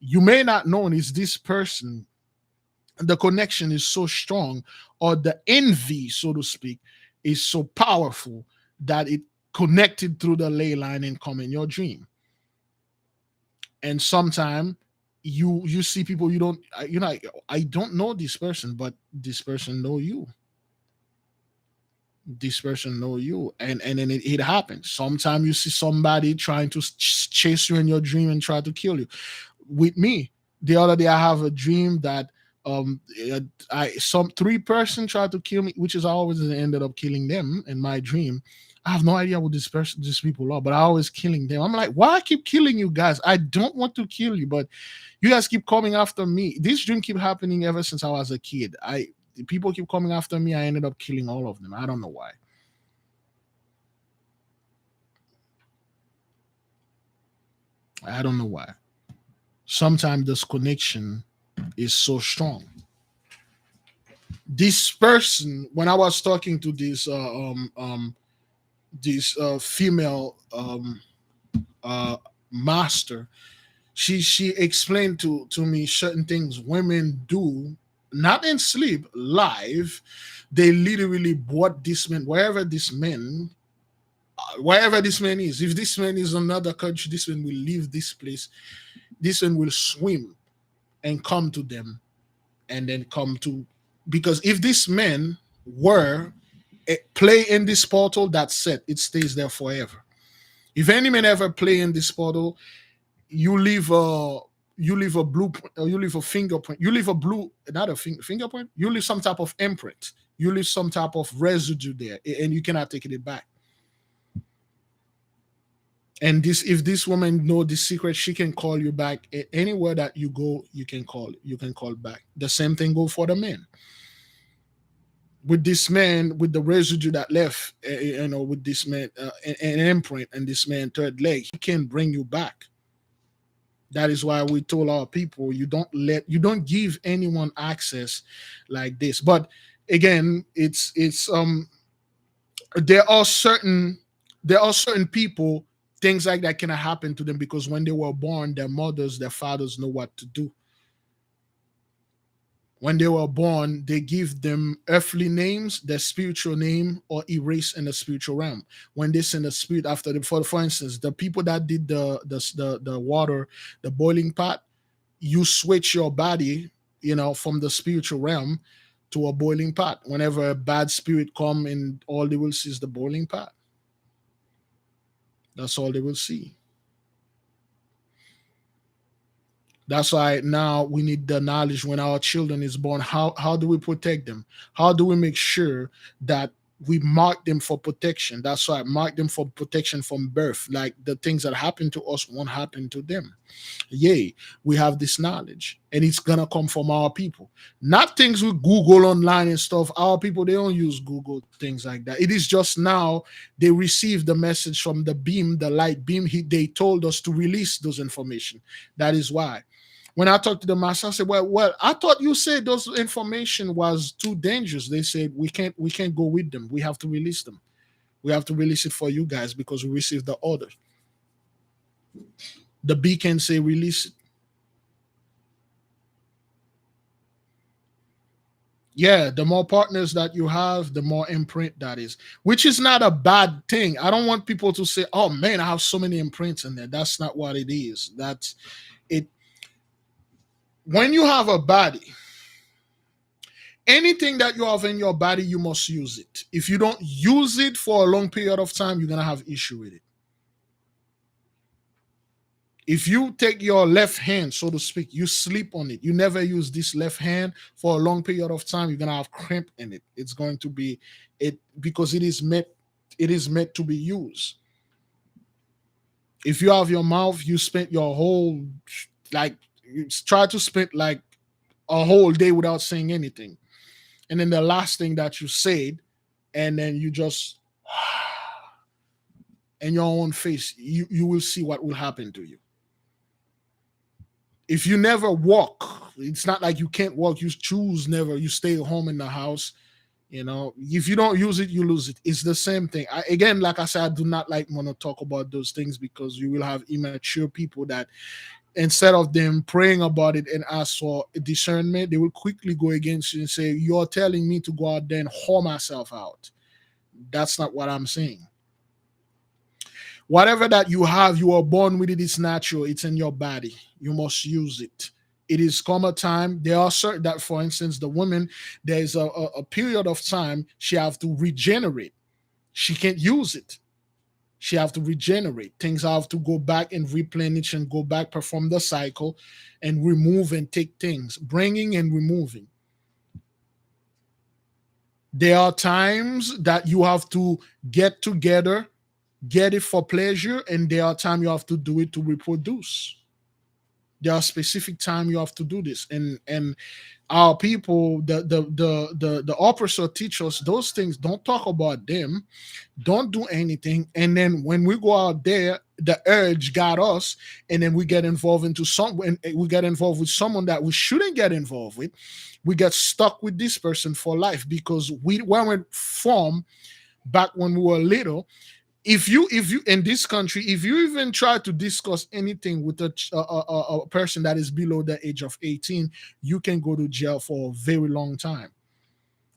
S1: you may not know, is this person, the connection is so strong, or the envy, so to speak, is so powerful that it connected through the ley line and come in your dream. And sometimes you see people you don't, I don't know this person, but this person know you. this person know you, and then it happens. Sometimes you see somebody trying to chase you in your dream and try to kill you. With me, the other day I have a dream that I some three-person tried to kill me, which is I always ended up killing them in my dream. I have no idea what these people are, but I always killing them. I'm like, why I keep killing you guys? I don't want to kill you, but you guys keep coming after me. This dream keep happening ever since I was a kid. I The people keep coming after me. I ended up killing all of them. I don't know why. I don't know why. Sometimes this connection is so strong. This person, when I was talking to this female uh, master, she explained to me certain things women do, not in sleep, live. They literally brought this man wherever this man is. If this man is another country, this man will leave this place. This one will swim and come to them, and then come to, because if this man were play in this portal, that's set. It stays there forever. If any man ever play in this portal, you leave a you leave a blueprint, or you leave a fingerprint. You leave a blue, not a fingerprint. You leave some type of imprint. You leave some type of residue there, and you cannot take it back. And this, if this woman know the secret, she can call you back anywhere that you go. You can call back. The same thing go for the men. With this man, with the residue that left, with this man, an imprint, and this man third leg, he can bring you back. That is why we told our people, you don't give anyone access like this. But again, it's there are certain people, things like that can happen to them because when they were born, their mothers, their fathers know what to do. When they were born, they give them earthly names, their spiritual name, or erase in the spiritual realm. When they send the spirit after them, for instance, the people that did the water, the boiling pot, you switch your body, from the spiritual realm to a boiling pot. Whenever a bad spirit come and all they will see is the boiling pot. That's all they will see. That's why now we need the knowledge when our children is born. How do we protect them? How do we make sure that we mark them for protection? That's why mark them for protection from birth. Like the things that happen to us won't happen to them. Yay, we have this knowledge, and it's gonna come from our people. Not things we Google online and stuff. Our people, they don't use Google things like that. It is just now they receive the message from the beam, the light beam. They told us to release those information. That is why. When I talked to the master, I said, well, I thought you said those information was too dangerous. They said we can't go with them. We have to release them. We have to release it for you guys because we received the order. The beacon say release it. Yeah, the more partners that you have, the more imprint that is, which is not a bad thing. I don't want people to say, oh man, I have so many imprints in there. That's not what it is. That's it. When you have a body, anything that you have in your body, you must use it. If you don't use it for a long period of time, you're going to have issue with it. If you take your left hand, so to speak, you sleep on it, you never use this left hand for a long period of time, you're going to have cramp in it. It's going to be it because it is meant to be used. If you have your mouth, you spent your whole, like, you try to spend like a whole day without saying anything. And then the last thing that you said, and then you just in your own face, you will see what will happen to you. If you never walk, it's not like you can't walk. You choose never. You stay home in the house. If you don't use it, you lose it. It's the same thing. Again, like I said, I do not like want to talk about those things because you will have immature people that instead of them praying about it and ask for discernment, they will quickly go against you and say, you're telling me to go out there and whore myself out. That's not what I'm saying. Whatever that you have, you are born with it. It's natural. It's in your body. You must use it. It is come a time. There are certain that, for instance, the woman, there is a period of time she have to regenerate. She can't use it. She have to regenerate. Things have to go back and replenish and go back, perform the cycle, and remove and take things, bringing and removing. There are times that you have to get together, get it for pleasure, and there are times you have to do it to reproduce. There are specific time you have to do this, and our people, the oppressor teach us those things. Don't talk about them, don't do anything, and then when we go out there, the urge got us, and then we get involved into some, and we get involved with someone that we shouldn't get involved with. We get stuck with this person for life because we weren't formed back when we were little. If you in this country, if you even try to discuss anything with a person that is below the age of 18, you can go to jail for a very long time.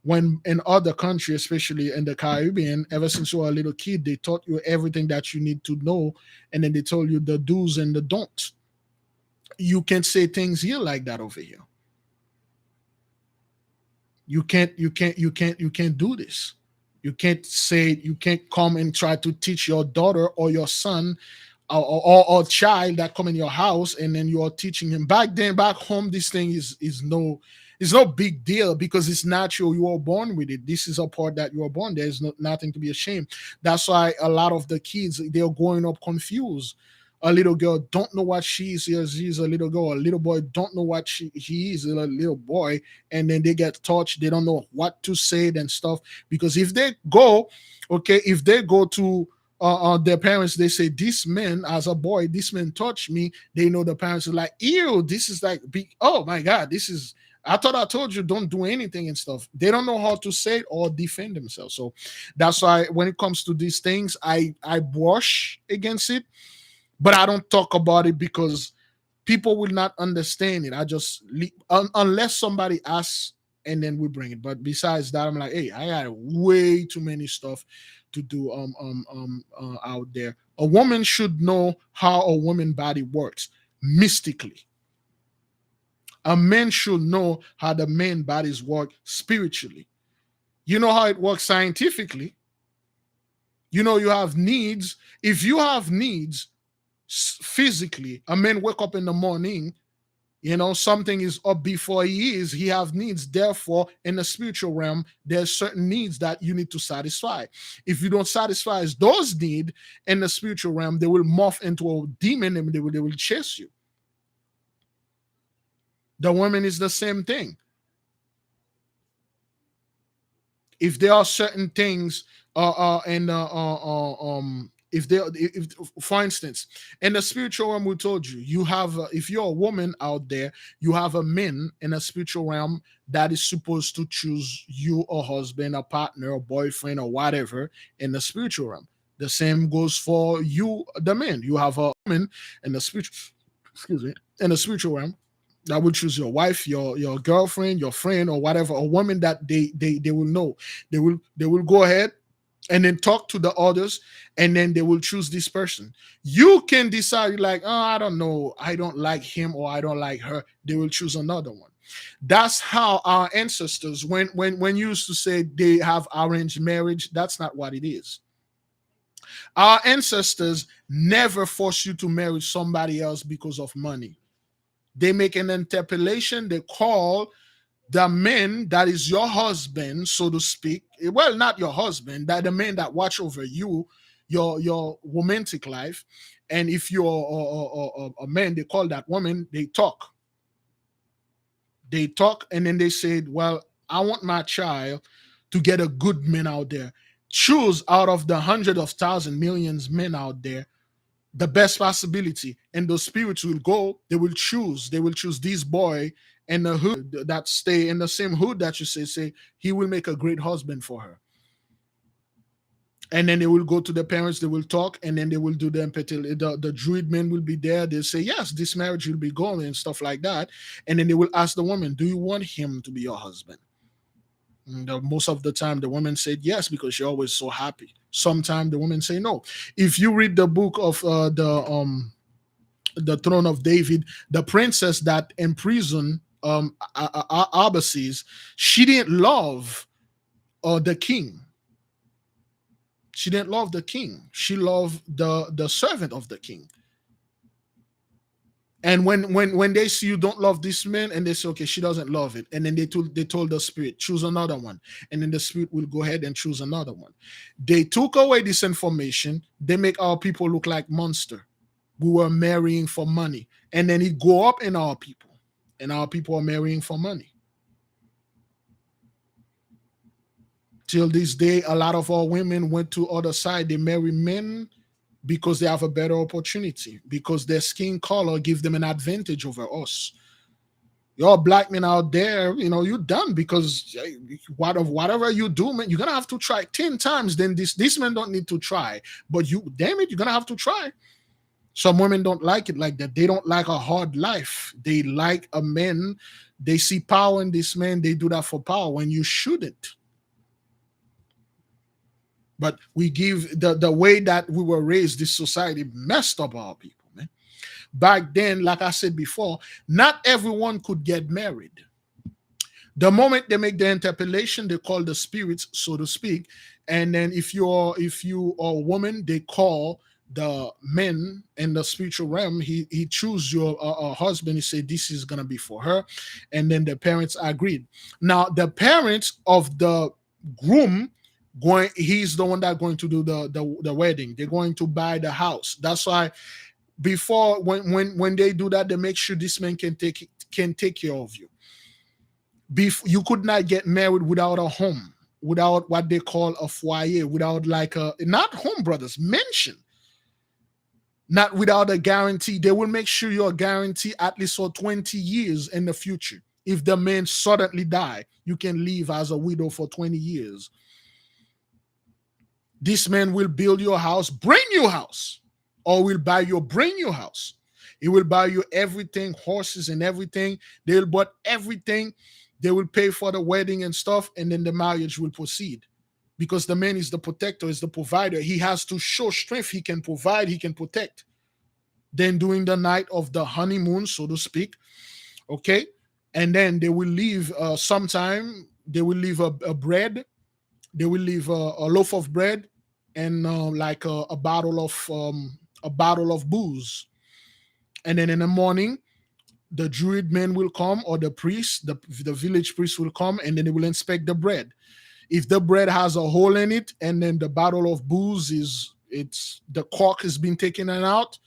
S1: When in other countries, especially in the Caribbean, ever since you were a little kid, they taught you everything that you need to know, and then they told you the do's and the don'ts. You can't say things here like that over here. You can't do this. You can't say, you can't come and try to teach your daughter or your son, or child that come in your house, and then you are teaching him. Back then, back home, this thing is no big deal because it's natural. You are born with it. This is a part that you are born. There's nothing to be ashamed. That's why a lot of the kids, they're growing up confused. A little girl don't know what she is. She's a little girl. A little boy don't know what he is. A little boy, and then they get touched. They don't know what to say and stuff. Because if they go, okay, if they go to their parents, they say, "This man, as a boy, this man touched me." They know the parents are like, "Ew, this is like big. Oh my God, this is." I thought I told you don't do anything and stuff. They don't know how to say it or defend themselves. So that's why when it comes to these things, I brush against it, but I don't talk about it because people will not understand it. I just unless somebody asks, and then we bring it. But besides that, I'm like, hey, I got way too many stuff to do out there. A woman should know how a woman body works mystically. A man should know how the man bodies work spiritually. You know how it works scientifically. You know you have needs. If you have needs physically, a man wake up in the morning, something is up before he have needs. Therefore, in the spiritual realm, there's certain needs that you need to satisfy. If you don't satisfy those needs in the spiritual realm, they will morph into a demon and they will chase you. The woman is the same thing. If there are certain things and if there if for instance, in the spiritual realm, we told you, you have if you're a woman out there, you have a man in a spiritual realm that is supposed to choose you a husband, a partner, a boyfriend, or whatever in the spiritual realm. The same goes for you, the man. You have a woman in the spiritual, excuse me, in the spiritual realm that will choose your wife, your girlfriend, your friend, or whatever, a woman that they will know. They will go ahead and then talk to the others, and then they will choose this person. You can decide, like, oh, I don't know, I don't like him or I don't like her. They will choose another one. That's how our ancestors, when you used to say they have arranged marriage, that's not what it is. Our ancestors never force you to marry somebody else because of money. They make an interpolation. They call the man that is your husband, so to speak. Well, not your husband, that the man that watch over you, your romantic life. And if you're a man, they call that woman. They talk. They talk, and then they said, "Well, I want my child to get a good man out there. Choose out of the hundred of thousand millions men out there the best possibility." And those spirits will go, they will choose this boy in the hood that stay in the same hood that you say he will make a great husband for her. And then they will go to the parents, they will talk, and then they will do the empathy. The druid men will be there. They'll say, yes, this marriage will be going and stuff like that. And then they will ask the woman, do you want him to be your husband? And most of the time, the woman said yes because she's always so happy. Sometimes the women say no. If you read the book of the throne of David, the princess that imprisoned Arbaces, she didn't love the king. She didn't love the king. She loved the servant of the king. And when they see you don't love this man, and they say, okay, she doesn't love it, and then they told the spirit, choose another one, and then the spirit will go ahead and choose another one. They took away this information. They make our people look like monster. We were marrying for money, and then it go up in our people, and our people are marrying for money. Till this day, a lot of our women went to other side. They marry men because they have a better opportunity, because their skin color gives them an advantage over us. You're black men out there, you're done, because whatever you do, man, you're gonna have to try 10 times. Then this men don't need to try, but damn it, you're gonna have to try. Some women don't like it like that. They don't like a hard life. They like a man. They see power in this man. They do that for power when you shouldn't. But we give the way that we were raised, this society messed up our people, man. Back then, like I said before, not everyone could get married. The moment they make the interpellation, they call the spirits, so to speak. And then if you are a woman, they call the men in the spiritual realm. He choose your husband. He say this is gonna be for her, and then the parents agreed. Now the parents of the groom he's the one that going to do the wedding. They're going to buy the house. That's why before when they do that, they make sure this man can take care of you. You could not get married without a home, without what they call a foyer, without like a, not home, brothers, mansion, not without a guarantee. They will make sure you're guaranteed at least for 20 years in the future. If the man suddenly die, you can live as a widow for 20 years. This man will build your house, brand new house, or will buy your brand new house. He will buy you everything, horses and everything. They will buy everything. They will pay for the wedding and stuff, and then the marriage will proceed. Because the man is the protector, is the provider. He has to show strength. He can provide, he can protect. Then during the night of the honeymoon, so to speak, okay, and then they will leave sometime. They will leave a bread. They will leave a loaf of bread and like a bottle of booze. And then in the morning, the Druid men will come, or the priest, the village priest will come, and then they will inspect the bread. If the bread has a hole in it, and then the bottle of booze the cork has been taken out,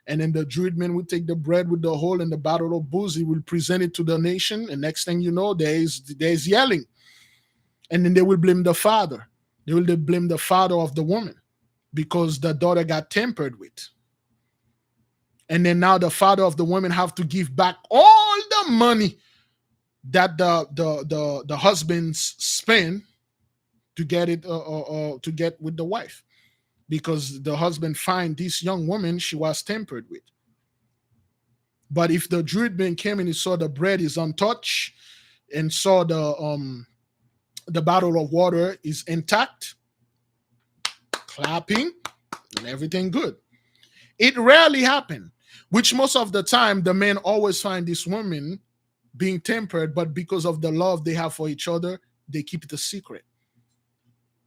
S1: and then the Druid men will take the bread with the hole and the bottle of booze. He will present it to the nation, and next thing you know, there's yelling. And then they will blame the father. They will blame the father of the woman because the daughter got tampered with. And then now the father of the woman have to give back all the money that the husbands spend to get it to get with the wife, because the husband find this young woman she was tampered with. But if the Druid man came and he saw the bread is untouched and saw the bottle of water is intact, clapping, and everything good. It rarely happened, which most of the time the men always find this woman being tempered, but because of the love they have for each other, they keep it a secret.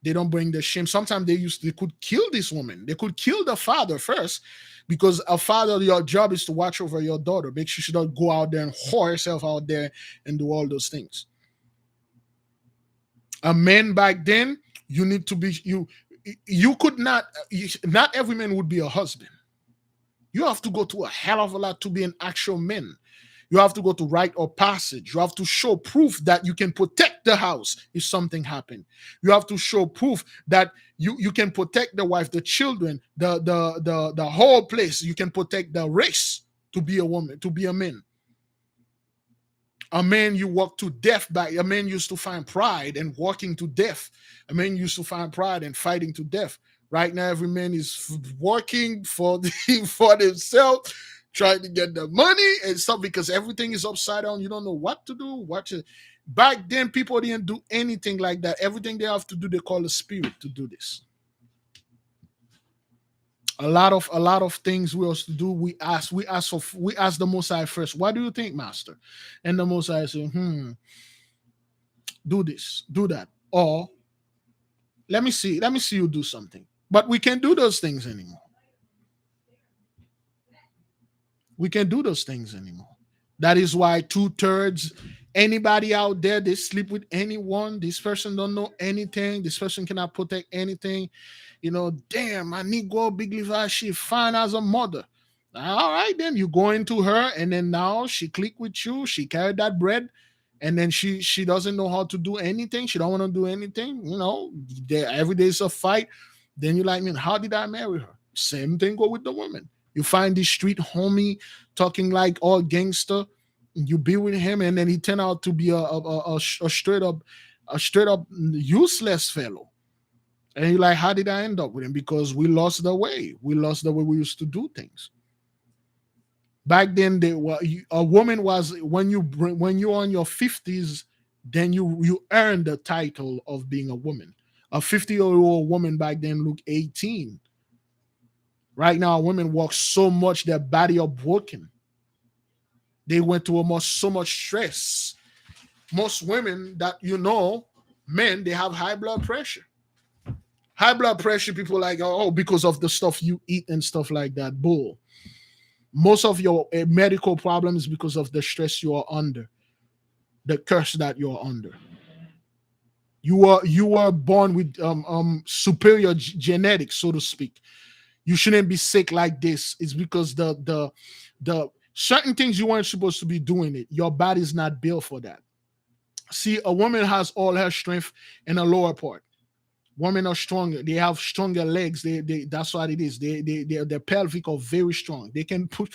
S1: They don't bring the shame. Sometimes they could kill this woman. They could kill the father first, because a father, your job is to watch over your daughter, make sure she don't go out there and whore herself out there and do all those things. A man back then, you need to be you could not every man would be a husband. You have to go through a hell of a lot to be an actual man. You have to go to rite of passage. You have to show proof that you can protect the house if something happened. You have to show proof that you can protect the wife, the children, the whole place. You can protect the race to be a woman, to be a man. A man you walk to death by. A man used to find pride in walking to death. A man used to find pride in fighting to death. Right now, every man is working for themselves, trying to get the money and stuff, because everything is upside down. You don't know what to do. Back then, people didn't do anything like that. Everything they have to do, they call a spirit to do this. A lot of things we also do. We ask the Most High first. What do you think, Master? And the Most High say, do this, do that, or let me see you do something. But we can't do those things anymore. We can't do those things anymore. That is why 2/3 anybody out there, they sleep with anyone. This person don't know anything. This person cannot protect anything. Damn, my Negro Big Levi, she fine as a mother. All right, then you go into her, and then now she click with you. She carried that bread, and then she doesn't know how to do anything. She don't want to do anything. Every day is a fight. Then you're like, man, how did I marry her? Same thing go with the woman. You find this street homie talking like all gangster. You be with him, and then he turn out to be a straight up useless fellow. And you're like, how did I end up with him? Because we lost the way. We lost the way we used to do things. Back then, a woman was when you're on your 50s, then you earn the title of being a woman. A 50-year-old woman back then looked 18. Right now, women walk so much their body are broken. They went through so much stress. Most women that men, they have high blood pressure. High blood pressure, people like, oh, because of the stuff you eat and stuff like that. Bull. Most of your medical problems because of the stress you are under, the curse that you're under. You are born with superior genetics, so to speak. You shouldn't be sick like this. It's because the certain things you weren't supposed to be doing it. Your body's not built for that. See, a woman has all her strength in the lower part. Women are stronger. They have stronger legs. They that's what it is. Their pelvic are very strong. They can push.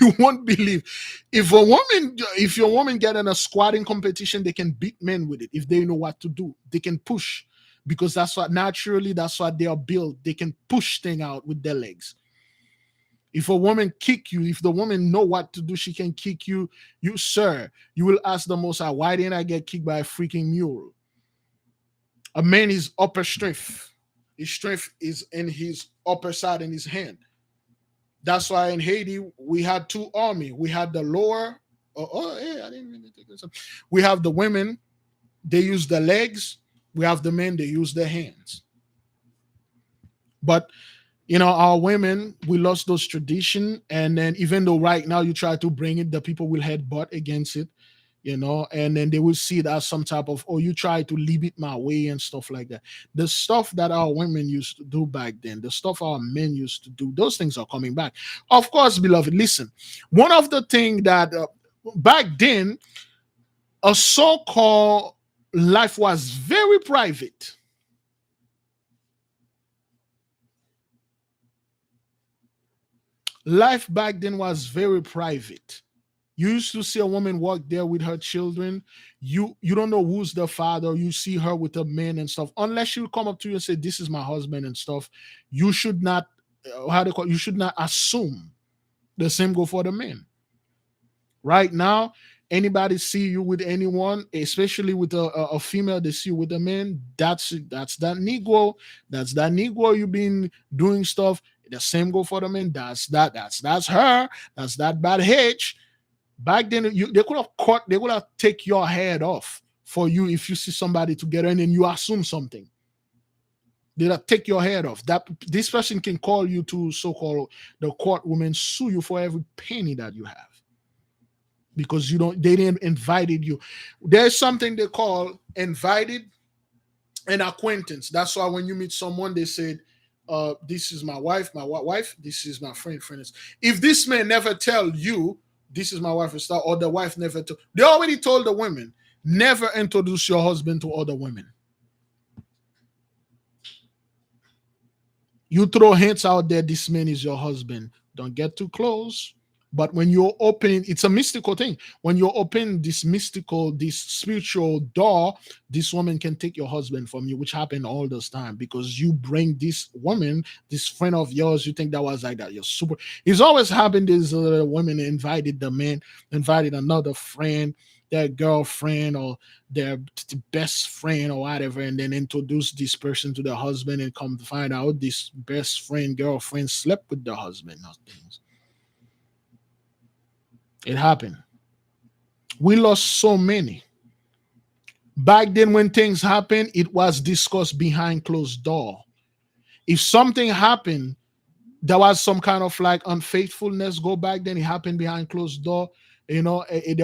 S1: You won't believe if your woman get in a squatting competition, they can beat men with it if they know what to do. They can push because that's what they are built. They can push thing out with their legs. If a woman kick you, if the woman know what to do, she can kick you. Sir, you will ask the Most High, why didn't I get kicked by a freaking mule? A man is upper strength. His strength is in his upper side in his hand. That's why in Haiti we had two army. We had the lower. I didn't really take this up. We have the women. They use the legs. We have the men. They use their hands. But our women, we lost those tradition, and then even though right now you try to bring it, the people will headbutt against it. And then they will see it as some type of, oh, you try to leave it my way and stuff like that. The stuff that our women used to do back then, the stuff our men used to do, those things are coming back. Of course, beloved, listen, one of the things that back then, a so-called life was very private. Life back then was very private. You used to see a woman walk there with her children. You don't know who's the father. You see her with a man and stuff. Unless she'll come up to you and say, "This is my husband" and stuff. You should not, you should not assume. The same go for the men. Right now, anybody see you with anyone, especially with a female, they see you with a man. That's that Negro. That's that Negro. You been doing stuff. The same go for the men. That's her. That's that bad hitch. Back then, they could have take your head off for you if you see somebody together and then you assume something. They'll take your head off. That this person can call you to so-called the court woman, sue you for every penny that you have because they didn't invited you. There's something they call invited and acquaintance. That's why when you meet someone, they said, "This is my wife. My wife. This is my friend. Friends." If this man never tell you, "This is my wife," or the wife never told. They already told the women, never introduce your husband to other women. You throw hints out there, this man is your husband. Don't get too close. But when you're opening, it's a mystical thing. When you're opening this spiritual door, this woman can take your husband from you, which happen all this time because you bring this woman, this friend of yours, you think that was like that. You're super. It's always happened. These women invited the man, invited another friend. their girlfriend or their best friend or whatever, and then introduce this person to the husband, and come to find out this best friend girlfriend slept with the husband or things. It happened. We lost so many. Back then, when things happened, it was discussed behind closed door. If something happened, there was some kind of like unfaithfulness. Go back then, it happened behind closed door. There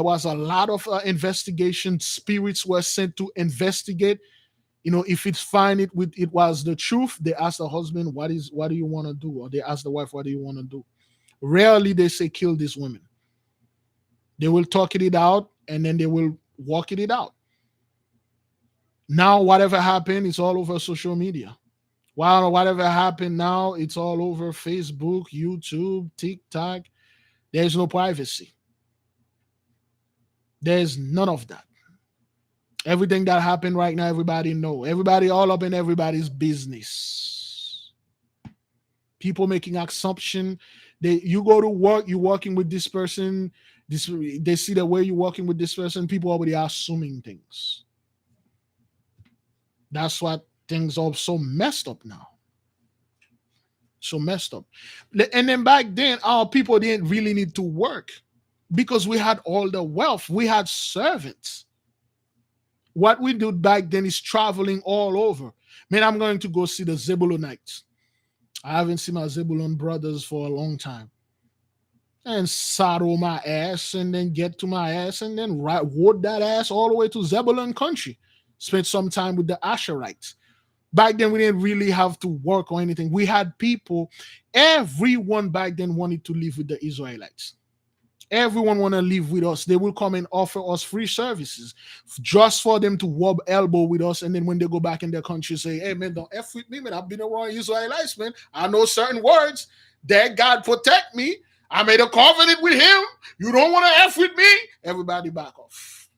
S1: was a lot of investigation. Spirits were sent to investigate. If it's find it was the truth, they ask the husband, what do you want to do? Or they ask the wife, what do you want to do? Rarely they say kill these women. They will talk it out, and then they will walk it out. Now, whatever happened, it's all over social media. Wow, whatever happened now, it's all over Facebook, YouTube, TikTok. There's no privacy. There's none of that. Everything that happened right now, everybody know. Everybody all up in everybody's business. People making assumption. You go to work, you're working with this person. They see the way you're working with this person. People already are assuming things. That's what things are so messed up now. So messed up. And then back then, our people didn't really need to work because we had all the wealth. We had servants. What we did back then is traveling all over. Man, I'm going to go see the Zebulonites. I haven't seen my Zebulon brothers for a long time. And saddle my ass and then get to my ass and then rode that ass all the way to Zebulon country. Spent some time with the Asherites. Back then, we didn't really have to work or anything. We had people, everyone back then wanted to live with the Israelites. Everyone want to live with us. They will come and offer us free services just for them to rub elbow with us. And then when they go back in their country, say, hey, man, don't F with me, man. I've been around Israelites, man. I know certain words. That God protect me. I made a covenant with him. You don't want to F with me. Everybody back off.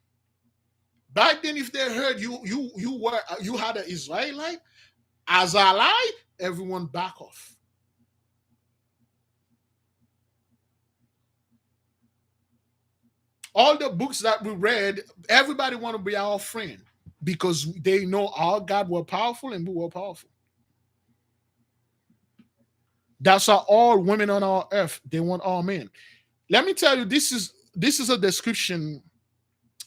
S1: Back then, if they heard you had an Israelite, Azariah, everyone back off. All the books that we read, everybody want to be our friend because they know our God were powerful and we were powerful. That's how all women on our earth, they want all men. Let me tell you, this is a description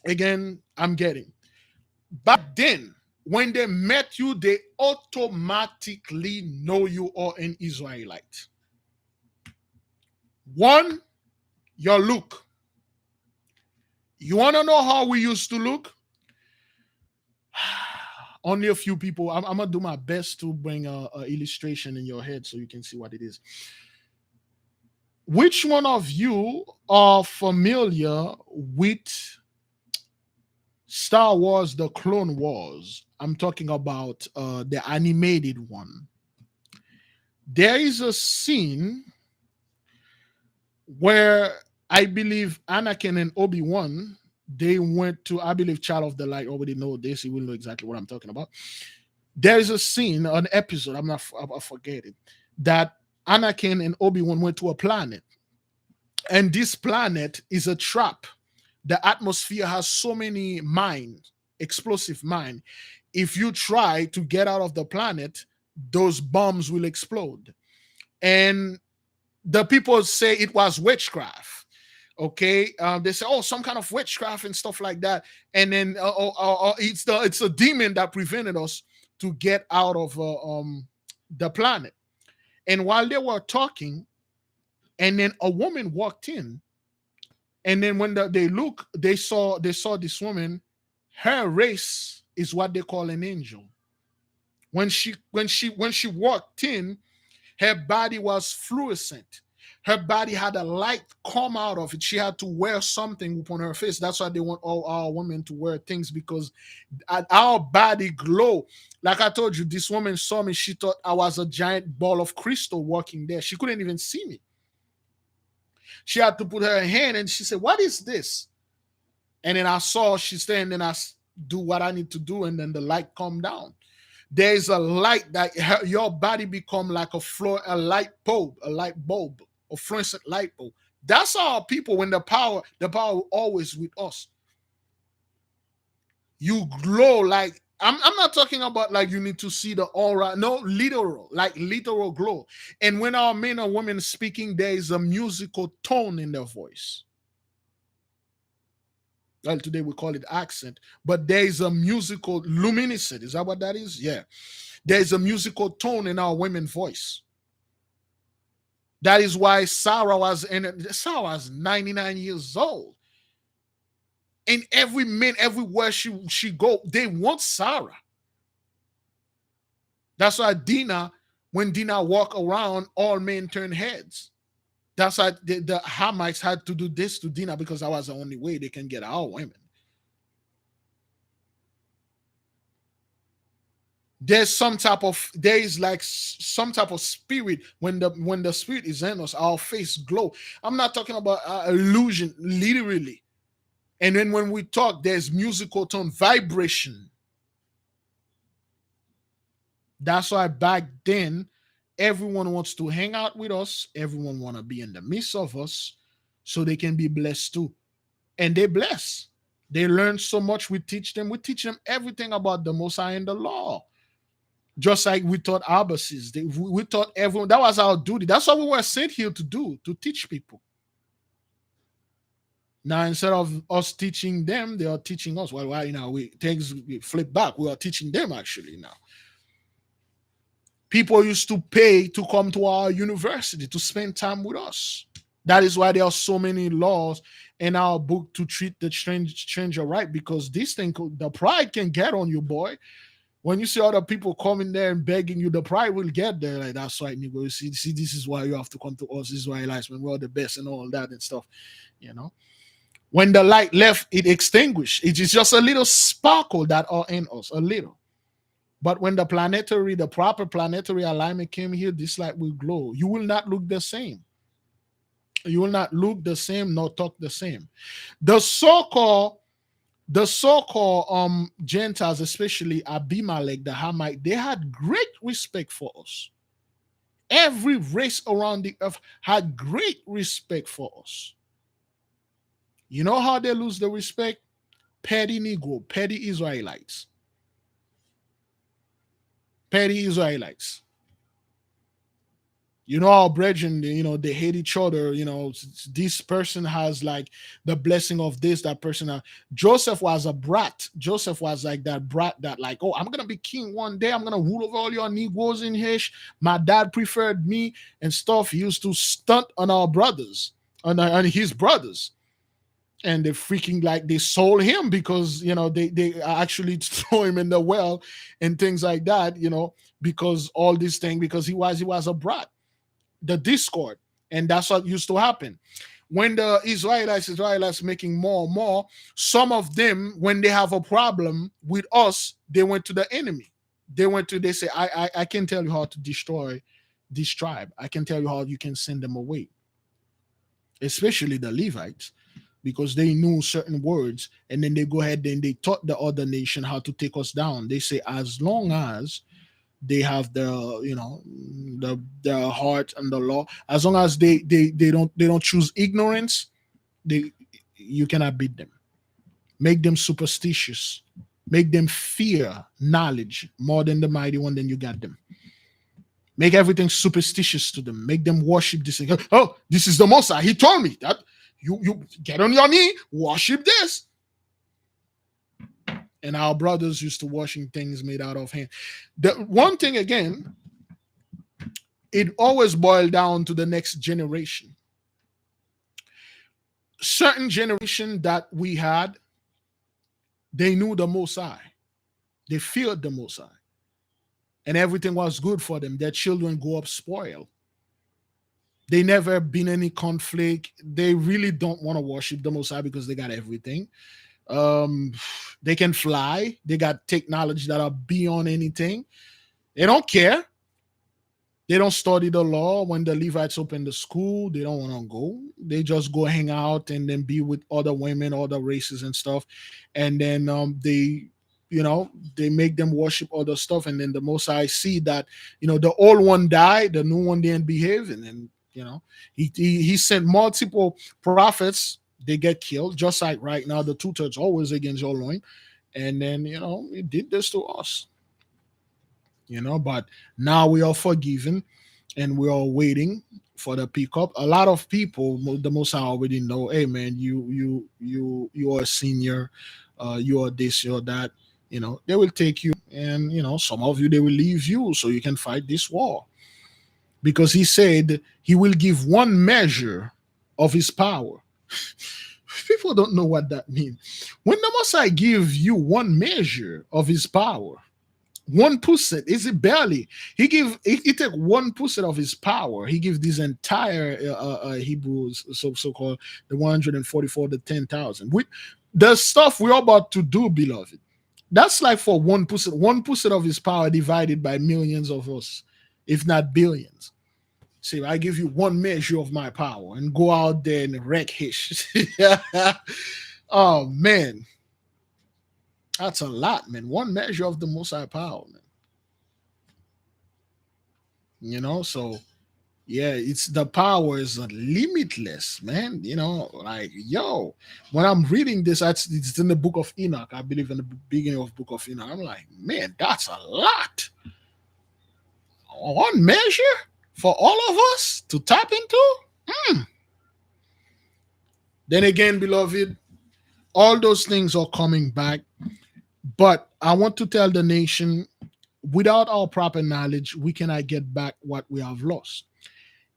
S1: again I'm getting. Back then, when they met you, they automatically know you are an Israelite. One, your look. You want to know how we used to look? Only a few people. I'm going to do my best to bring a illustration in your head so you can see what it is. Which one of you are familiar with Star Wars, the Clone Wars? I'm talking about the animated one. There is a scene where I believe Anakin and Obi-Wan, they went to, I believe Child of the Light already know this. He will know exactly what I'm talking about. There is a scene, an episode, I forget it, that Anakin and Obi-Wan went to a planet. And this planet is a trap. The atmosphere has so many mines, explosive mine. If you try to get out of the planet, those bombs will explode. And the people say it was witchcraft. Okay, they say, oh, some kind of witchcraft and stuff like that. And then it's a demon that prevented us to get out of the planet. And while they were talking, and then a woman walked in, and then when they look, they saw this woman. Her race is what they call an angel. When she walked in, her body was fluorescent. Her body had a light come out of it. She had to wear something upon her face. That's why they want all our women to wear things, because our body glow. Like I told you, this woman saw me. She thought I was a giant ball of crystal walking there. She couldn't even see me. She had to put her hand, and she said, what is this? And then I saw she stand, and I do what I need to do, and then the light come down. There's a light that your body become like a light bulb, a fluorescent light bulb. That's our people when the power always with us. You glow like I'm not talking about like you need to see the aura. No, literal, like literal glow. And when our men or women speaking, there is a musical tone in their voice. Well, today we call it accent, but there is a musical luminescent. Is that what that is? Yeah. There is a musical tone in our women voice. That is why Sarah was 99 years old. And every man, everywhere she go, they want Sarah. That's why when Dinah walk around, all men turn heads. That's why the Hamites had to do this to Dinah because that was the only way they can get our women. There is like some type of spirit when the spirit is in us, our face glow. I'm not talking about illusion, literally. And then when we talk, there's musical tone, vibration. That's why back then, everyone wants to hang out with us. Everyone want to be in the midst of us so they can be blessed too. And they bless. They learn so much. We teach them. We teach them everything about the Most High and the law. Just like we taught Abbasis. We taught everyone. That was our duty. That's what we were sent here to do, to teach people. Now, instead of us teaching them, they are teaching us. Well, we flip back. We are teaching them actually now. People used to pay to come to our university to spend time with us. That is why there are so many laws in our book to treat the stranger right, because this thing, the pride can get on you, boy. When you see other people coming there and begging you, the pride will get there. Like, that's right, nigga. You see, this is why you have to come to us. This is why when we're the best and all that and stuff, you know. When the light left, it extinguished. It is just a little sparkle that are in us, a little. But when the proper planetary alignment came here, this light will glow. You will not look the same. You will not look the same nor talk the same. The so-called Gentiles, especially Abimelech, the Hamite, they had great respect for us. Every race around the earth had great respect for us. You know how they lose the respect? Petty Negro, petty Israelites. Petty Israelites. You know, our brethren, they hate each other. This person has like the blessing of this, that person. Joseph was a brat. Joseph was like that brat that like, oh, I'm going to be king one day. I'm going to rule over all your Negroes in here. My dad preferred me and stuff. He used to stunt on our brothers, on his brothers. And they freaking like they sold him because they actually throw him in the well and things like that, because all this thing, because he was a brat. The discord, and that's what used to happen when the Israelites making more and more. Some of them, when they have a problem with us, they went to the enemy. They say, I can tell you how to destroy this tribe. I can tell you how you can send them away, especially the Levites, because they knew certain words, and then they go ahead and they taught the other nation how to take us down. They say, as long as they have their heart and the law, as long as they don't choose ignorance, you cannot beat them. Make them superstitious, make them fear knowledge more than the mighty one, then you got them. Make everything superstitious to them, make them worship this thing. Oh, this is the Most High, he told me that you get on your knee, worship this. And our brothers used to washing things made out of hand. The one thing again, it always boiled down to the next generation. Certain generation that we had, they knew the Most High. They feared the Most High. And everything was good for them. Their children grew up spoiled. They never been any conflict. They really don't want to worship the Most High because they got everything. They can fly. They got technology that are beyond anything. They don't care. They don't study the law. When the Levites open the school, they don't want to go. They just go hang out and then be with other women, other races and stuff. And then they make them worship other stuff. And then the Most High see that, the old one died, the new one didn't behave. And then, he sent multiple prophets. They get killed, just like right now, the two-thirds always against your loin. And then, he did this to us, but now we are forgiven and we are waiting for the pickup. A lot of people, the most I already know, hey man, you are a senior, you are this, you're that. They will take you, and some of you they will leave you so you can fight this war, because he said he will give one measure of his power. People don't know what that means. When the Messiah gives you one measure of his power, 1%, is it barely? He take 1% of his power. He gives this entire Hebrews, so called the 144, the 10,000. The stuff we're about to do, beloved. That's like for 1%, 1% of his power divided by millions of us, if not billions. See, I give you one measure of my power and go out there and wreck his. Oh man, that's a lot, man. One measure of the Most High power, man. So yeah, it's the power is limitless, man. Like when I'm reading this, it's in the book of Enoch. I believe in the beginning of book of Enoch. I'm like, man, that's a lot. One measure for all of us to tap into. Then again, beloved, all those things are coming back. But I want to tell the nation, without our proper knowledge, we cannot get back what we have lost.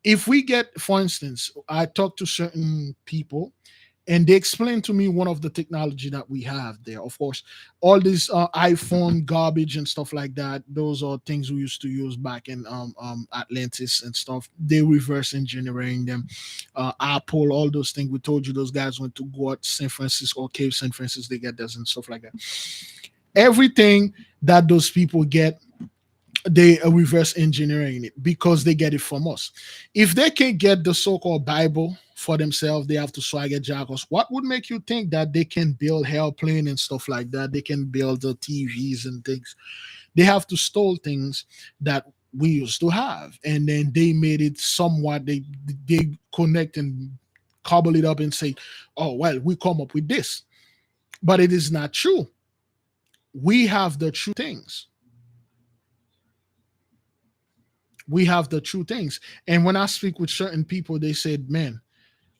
S1: If we get, for instance, I talk to certain people and they explain to me one of the technology that we have there. Of course, all this iPhone garbage and stuff like that, those are things we used to use back in Atlantis and stuff. They reverse engineering them. Apple, all those things, we told you those guys went to go at San Francisco or Cave San Francisco, they get this and stuff like that. Everything that those people get, they are reverse engineering it because they get it from us. If they can get the so-called Bible for themselves, they have to swag at jackals. What would make you think that they can build airplane and stuff like that? They can build the TVs and things. They have to stole things that we used to have, and then they made it somewhat. They connect and cobble it up and say, "Oh well, we come up with this," but it is not true. We have the true things. We have the true things. And when I speak with certain people, they said, man,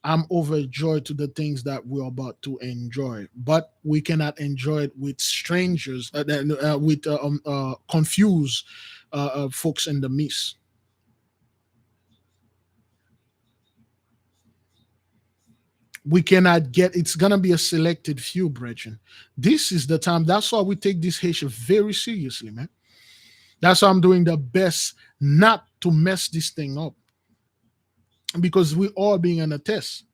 S1: I'm overjoyed to the things that we're about to enjoy, but we cannot enjoy it with strangers, with confused folks in the midst. We cannot get, it's going to be a selected few, brethren. This is the time. That's why we take this Haitian very seriously, man. That's why I'm doing the best not to mess this thing up, because we all being on a test.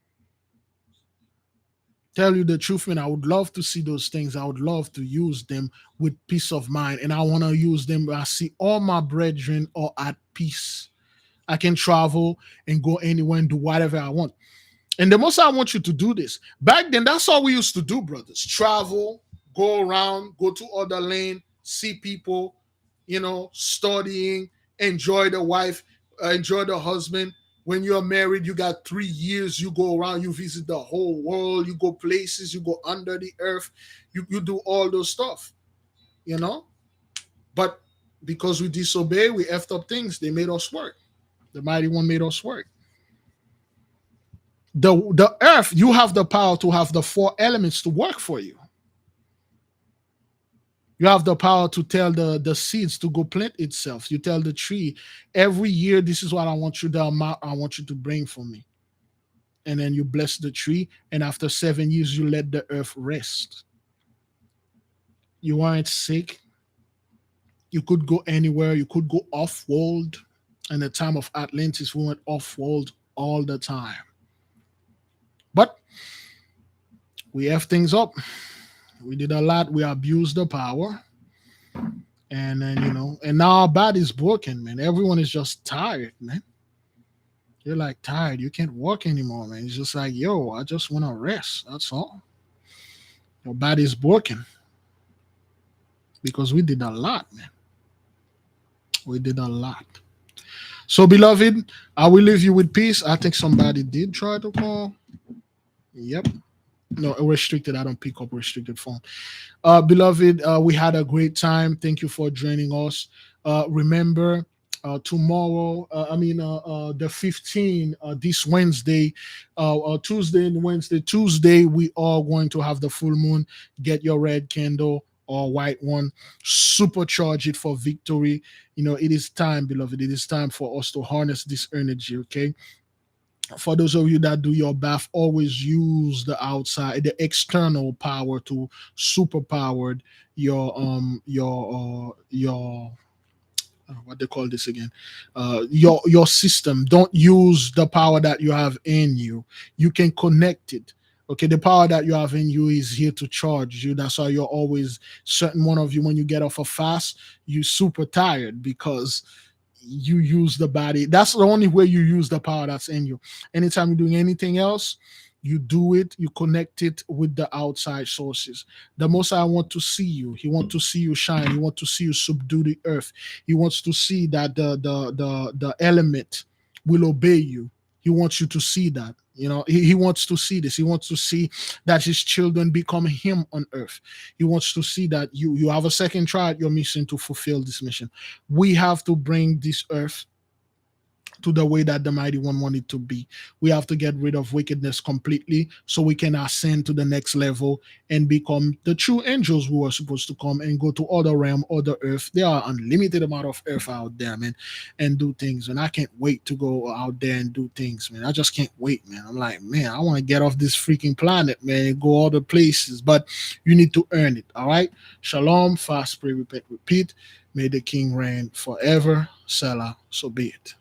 S1: Tell you the truth, man, I would love to see those things. I would love to use them with peace of mind. And I want to use them where I see all my brethren are at peace. I can travel and go anywhere and do whatever I want. And the most I want you to do this. Back then, that's all we used to do, brothers. Travel, go around, go to other lane, see people, studying, enjoy the wife, enjoy the husband. When you're married, you got 3 years, you go around, you visit the whole world, you go places, you go under the earth, you do all those stuff, you know? But because we disobey, we effed up things, they made us work. The mighty one made us work. The earth, you have the power to have the four elements to work for you. You have the power to tell the seeds to go plant itself. You tell the tree, every year, this is what I want you, the amount I want you to bring for me. And then you bless the tree. And after 7 years, you let the earth rest. You aren't sick. You could go anywhere. You could go off-world. In the time of Atlantis, we went off-world all the time. But we have things up. We did a lot. We abused the power. And then, and now our body's broken, man. Everyone is just tired, man. You're like tired. You can't walk anymore, man. It's just like, yo, I just want to rest. That's all. Your body's broken. Because we did a lot, man. We did a lot. So, beloved, I will leave you with peace. I think somebody did try to call. Yep. No, restricted. I don't pick up restricted phone. Beloved, we had a great time. Thank you for joining us. Remember, tomorrow, the 15th, this Wednesday, Tuesday and Wednesday. Tuesday, we are going to have the full moon. Get your red candle or white one, supercharge it for victory. It is time, beloved. It is time for us to harness this energy, okay? For those of you that do your bath, always use the external power to superpowered your what they call this again, your system. Don't use the power that you have in you. You can connect it. Okay, the power that you have in you is here to charge you. That's why you're always, certain one of you, when you get off a fast, you super tired because you use the body. That's the only way you use the power that's in you. Anytime you're doing anything else, you do it, you connect it with the outside sources. The most I want to see you. He wants to see you shine. He wants to see you subdue the earth. He wants to see that the element will obey you. He wants you to see that. He wants to see this. He wants to see that his children become him on earth. He wants to see that you have a second try at your mission to fulfill this mission. We have to bring this earth to the way that the mighty one wanted to be. We have to get rid of wickedness completely so we can ascend to the next level and become the true angels who are supposed to come and go to other realm, other earth. There are unlimited amount of earth out there, man, and do things. And I can't wait to go out there and do things, man. I just can't wait, man. I'm like, man, I want to get off this freaking planet, man, and go other places. But you need to earn it, all right? Shalom, fast, pray, repent, repeat. May the king reign forever. Selah, so be it.